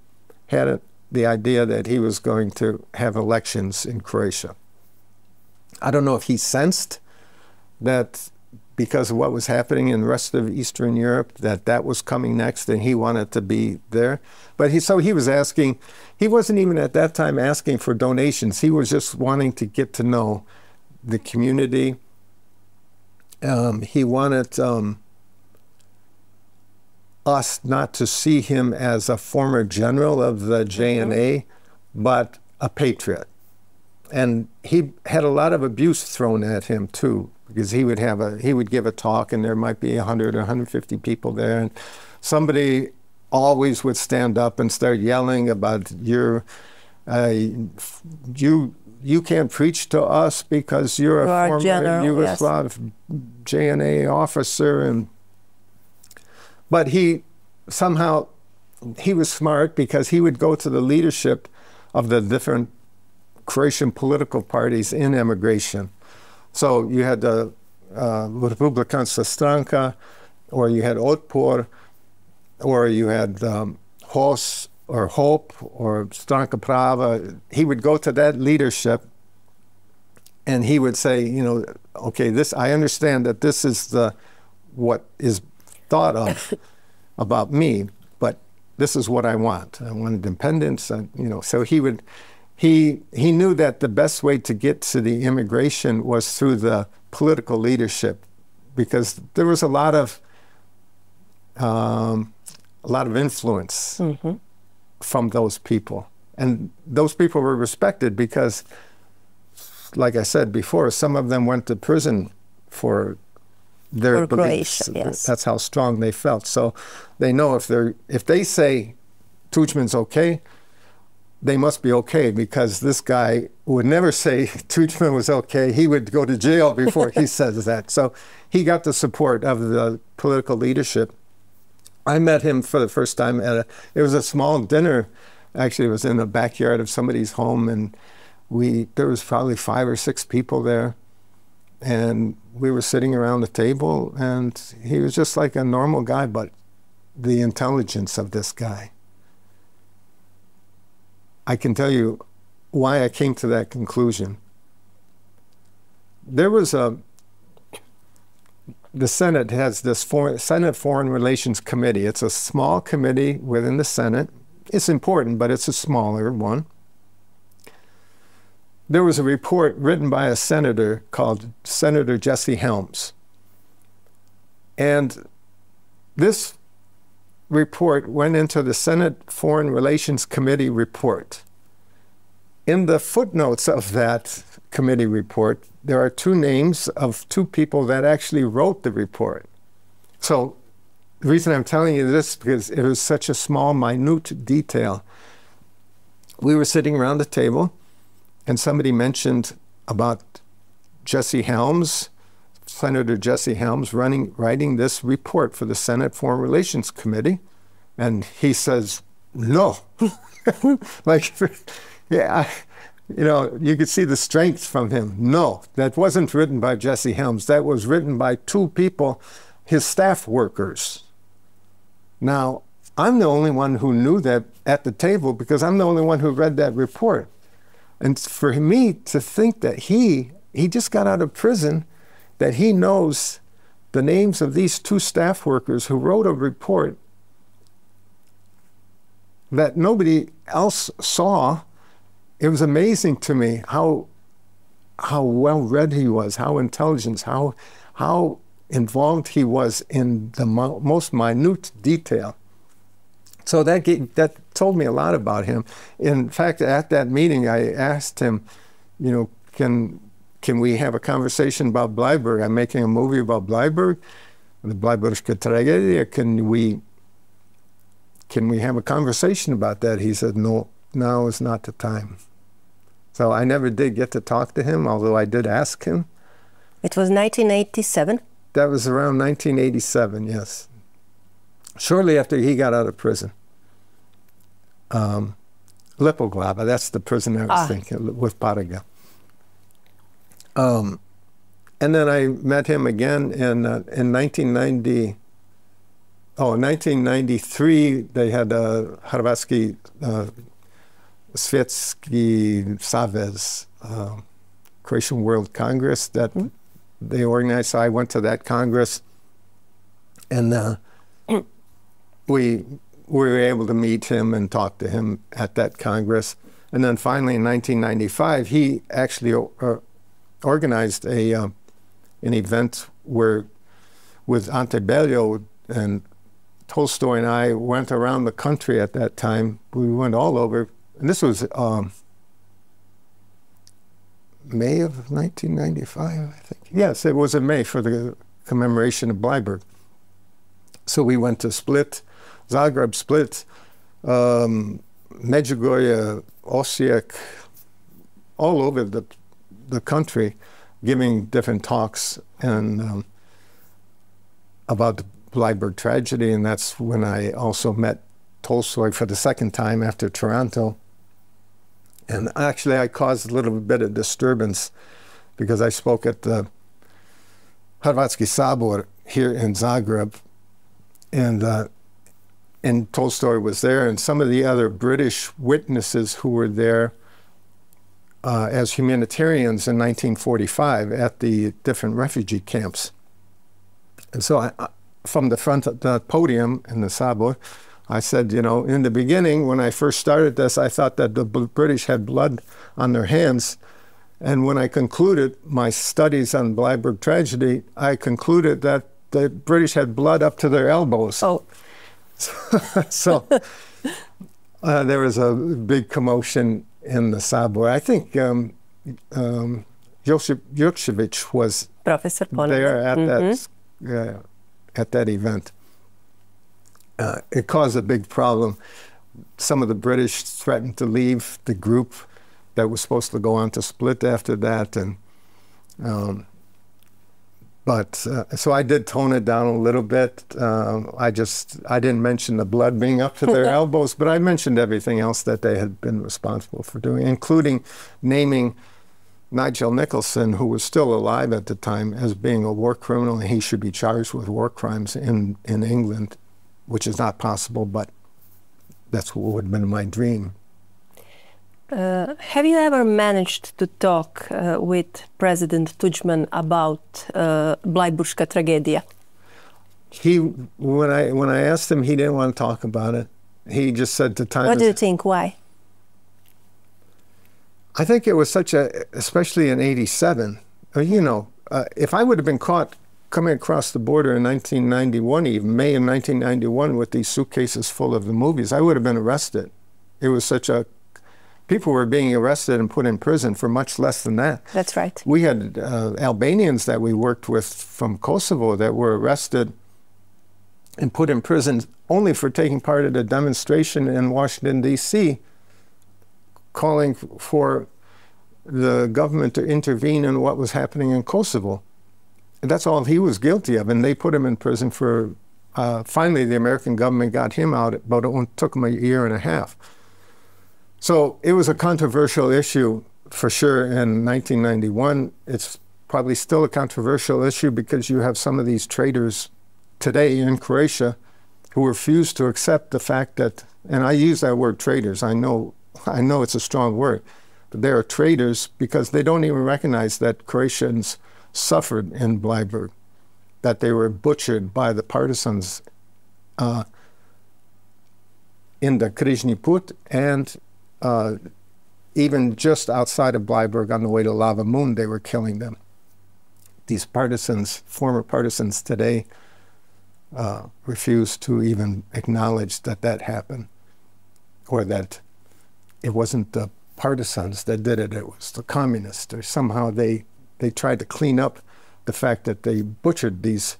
had the idea that he was going to have elections in Croatia. I don't know if he sensed that because of what was happening in the rest of Eastern Europe, that was coming next, and he wanted to be there. But he was asking, he wasn't even at that time asking for donations. He was just wanting to get to know the community. He wanted us not to see him as a former general of the JNA, but a patriot. And he had a lot of abuse thrown at him too, because he would give a talk, and there might be 100 or 150 people there, and somebody always would stand up and start yelling about you can't preach to us because you're a former Yugoslav JNA officer. But he was smart, because he would go to the leadership of the different Croatian political parties in emigration. So you had the Republikanska stranka, or you had Otpor, or you had HOS, or HOPE, or Stranka Prava. He would go to that leadership, and he would say, okay, I understand that this is what is thought of about me, but this is what I want. I want independence, So he knew that the best way to get to the immigration was through the political leadership, because there was a lot of influence from those people, and those people were respected because, like I said before, some of them went to prison for their beliefs. Croatia, yes. That's how strong they felt. So they know if they say Tuđman's okay, they must be okay, because this guy would never say treatment was okay. He would go to jail before he says that. So he got the support of the political leadership. I met him for the first time it was a small dinner. Actually, it was in the backyard of somebody's home, and there was probably 5 or 6 people there. And we were sitting around the table, and he was just like a normal guy, but the intelligence of this guy. I can tell you why I came to that conclusion. There was the Senate has this Senate Foreign Relations Committee. It's a small committee within the Senate. It's important, but it's a smaller one. There was a report written by a senator called Senator Jesse Helms. And this report went into the Senate Foreign Relations Committee report. In the footnotes of that committee report, there are 2 names of 2 people that actually wrote the report. So the reason I'm telling you this is because it was such a small, minute detail. We were sitting around the table, and somebody mentioned about Jesse Helms, Senator Jesse Helms, writing this report for the Senate Foreign Relations Committee. And he says, no. Like, yeah, you could see the strength from him. No, that wasn't written by Jesse Helms. That was written by 2 people, his staff workers. Now, I'm the only one who knew that at the table, because I'm the only one who read that report. And for me to think that he just got out of prison, that he knows the names of these 2 staff workers who wrote a report that nobody else saw, it was amazing to me how well read he was, how intelligent, how involved he was in the most minute detail. So that told me a lot about him. In fact, at that meeting, I asked him, can we have a conversation about Bleiburg? I'm making a movie about Bleiburg, the Bleiburgske tragedija. Can we have a conversation about that? He said, no, now is not the time. So I never did get to talk to him, although I did ask him. It was 1987? That was around 1987, yes. Shortly after he got out of prison. Lepoglava, that's the prison I was thinking, with Bleiburga. And then I met him again in 1990. Oh, in 1993, they had a Hrvatski Svjetski Savez, Croatian World Congress that they organized. So I went to that Congress, and we were able to meet him and talk to him at that Congress. And then finally in 1995, he actually organized an event where, with Ante Beljo and Tolstoy and I went around the country at that time. We went all over. And this was May of 1995, I think. Yes, it was in May for the commemoration of Bleiburg. So we went to Split, Zagreb, Split, Međugorje, Osijek, all over the country, giving different talks and about the Bleiburg tragedy. And that's when I also met Tolstoy for the second time after Toronto. And actually I caused a little bit of disturbance because I spoke at the Hrvatski Sabor here in Zagreb, and Tolstoy was there, and some of the other British witnesses who were there as humanitarians in 1945 at the different refugee camps. And so I, from the front of the podium in the Sabor, I said, in the beginning, when I first started this, I thought that the British had blood on their hands. And when I concluded my studies on Bleiburg tragedy, I concluded that the British had blood up to their elbows. Oh. So there was a big commotion in the Sabor. I think Jurčević was there at that event. It caused a big problem. some of the British threatened to leave the group that was supposed to go on to split after that. And so I did tone it down a little bit. I didn't mention the blood being up to their elbows, but I mentioned everything else that they had been responsible for doing, including naming Nigel Nicholson, who was still alive at the time, as being a war criminal, and he should be charged with war crimes in England, which is not possible, but that's what would have been my dream. Have you ever managed to talk with President Tudjman about Bleiburga tragedija? When I asked him, he didn't want to talk about it. He just said to time. What do you think? Why? I think it was especially in '87. If I would have been caught coming across the border in 1991, even May of 1991, with these suitcases full of the movies, I would have been arrested. It was people were being arrested and put in prison for much less than that. That's right. We had Albanians that we worked with from Kosovo that were arrested and put in prison only for taking part in a demonstration in Washington, D.C., calling for the government to intervene in what was happening in Kosovo. And that's all he was guilty of, and they put him in prison for, finally the American government got him out, but it took him a year and a half. So it was a controversial issue for sure in 1991. It's probably still a controversial issue because you have some of these traitors today in Croatia who refuse to accept the fact that, and I use that word traitors, I know it's a strong word, but they are traitors because they don't even recognize that Croatians suffered in Bleiburg, that they were butchered by the partisans in the Križni put, and even just outside of Bleiburg on the way to Lava Moon, they were killing them. These partisans, former partisans today, refuse to even acknowledge that happened, or that it wasn't the partisans that did it, it was the communists, or somehow they tried to clean up the fact that they butchered these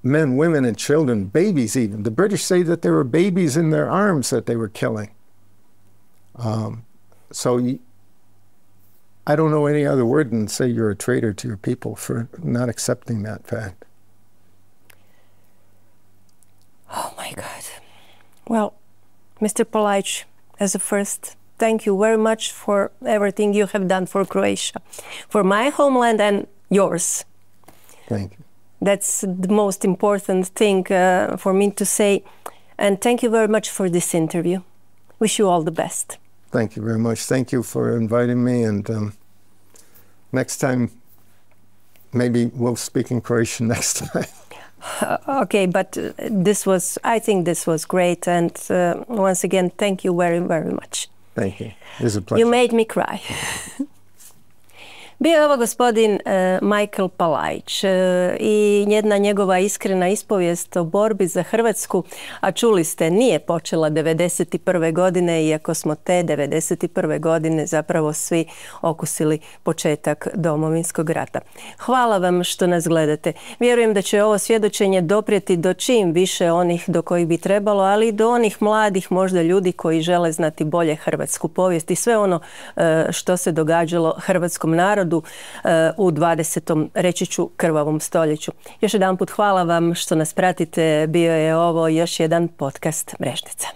men, women, and children, babies even. The British say that there were babies in their arms that they were killing. So I don't know any other word than say you're a traitor to your people for not accepting that fact. Oh my God. Well, Mr. Palaich, as a first, thank you very much for everything you have done for Croatia, for my homeland and yours. Thank you. That's the most important thing for me to say. And thank you very much for this interview. Wish you all the best. Thank you very much. Thank you for inviting me. And next time, maybe we'll speak in Croatian next time. Okay, but I think this was great. And once again, thank you very, very much. Thank you. It was a pleasure. You made me cry. Bio je ovo gospodin Michael Palaicha i jedna njegova iskrena ispovijest o borbi za Hrvatsku, a čuli ste, nije počela 1991. godine, iako smo te 1991. godine zapravo svi okusili početak Domovinskog rata. Hvala vam što nas gledate. Vjerujem da će ovo svjedočenje doprijeti do čim više onih do kojih bi trebalo, ali i do onih mladih možda ljudi koji žele znati bolje hrvatsku povijest i sve ono što se događalo hrvatskom narodu u 20. reći ću krvavom stoljeću. Još jedanput hvala vam što nas pratite. Bio je ovo još jedan podcast Mrežnica.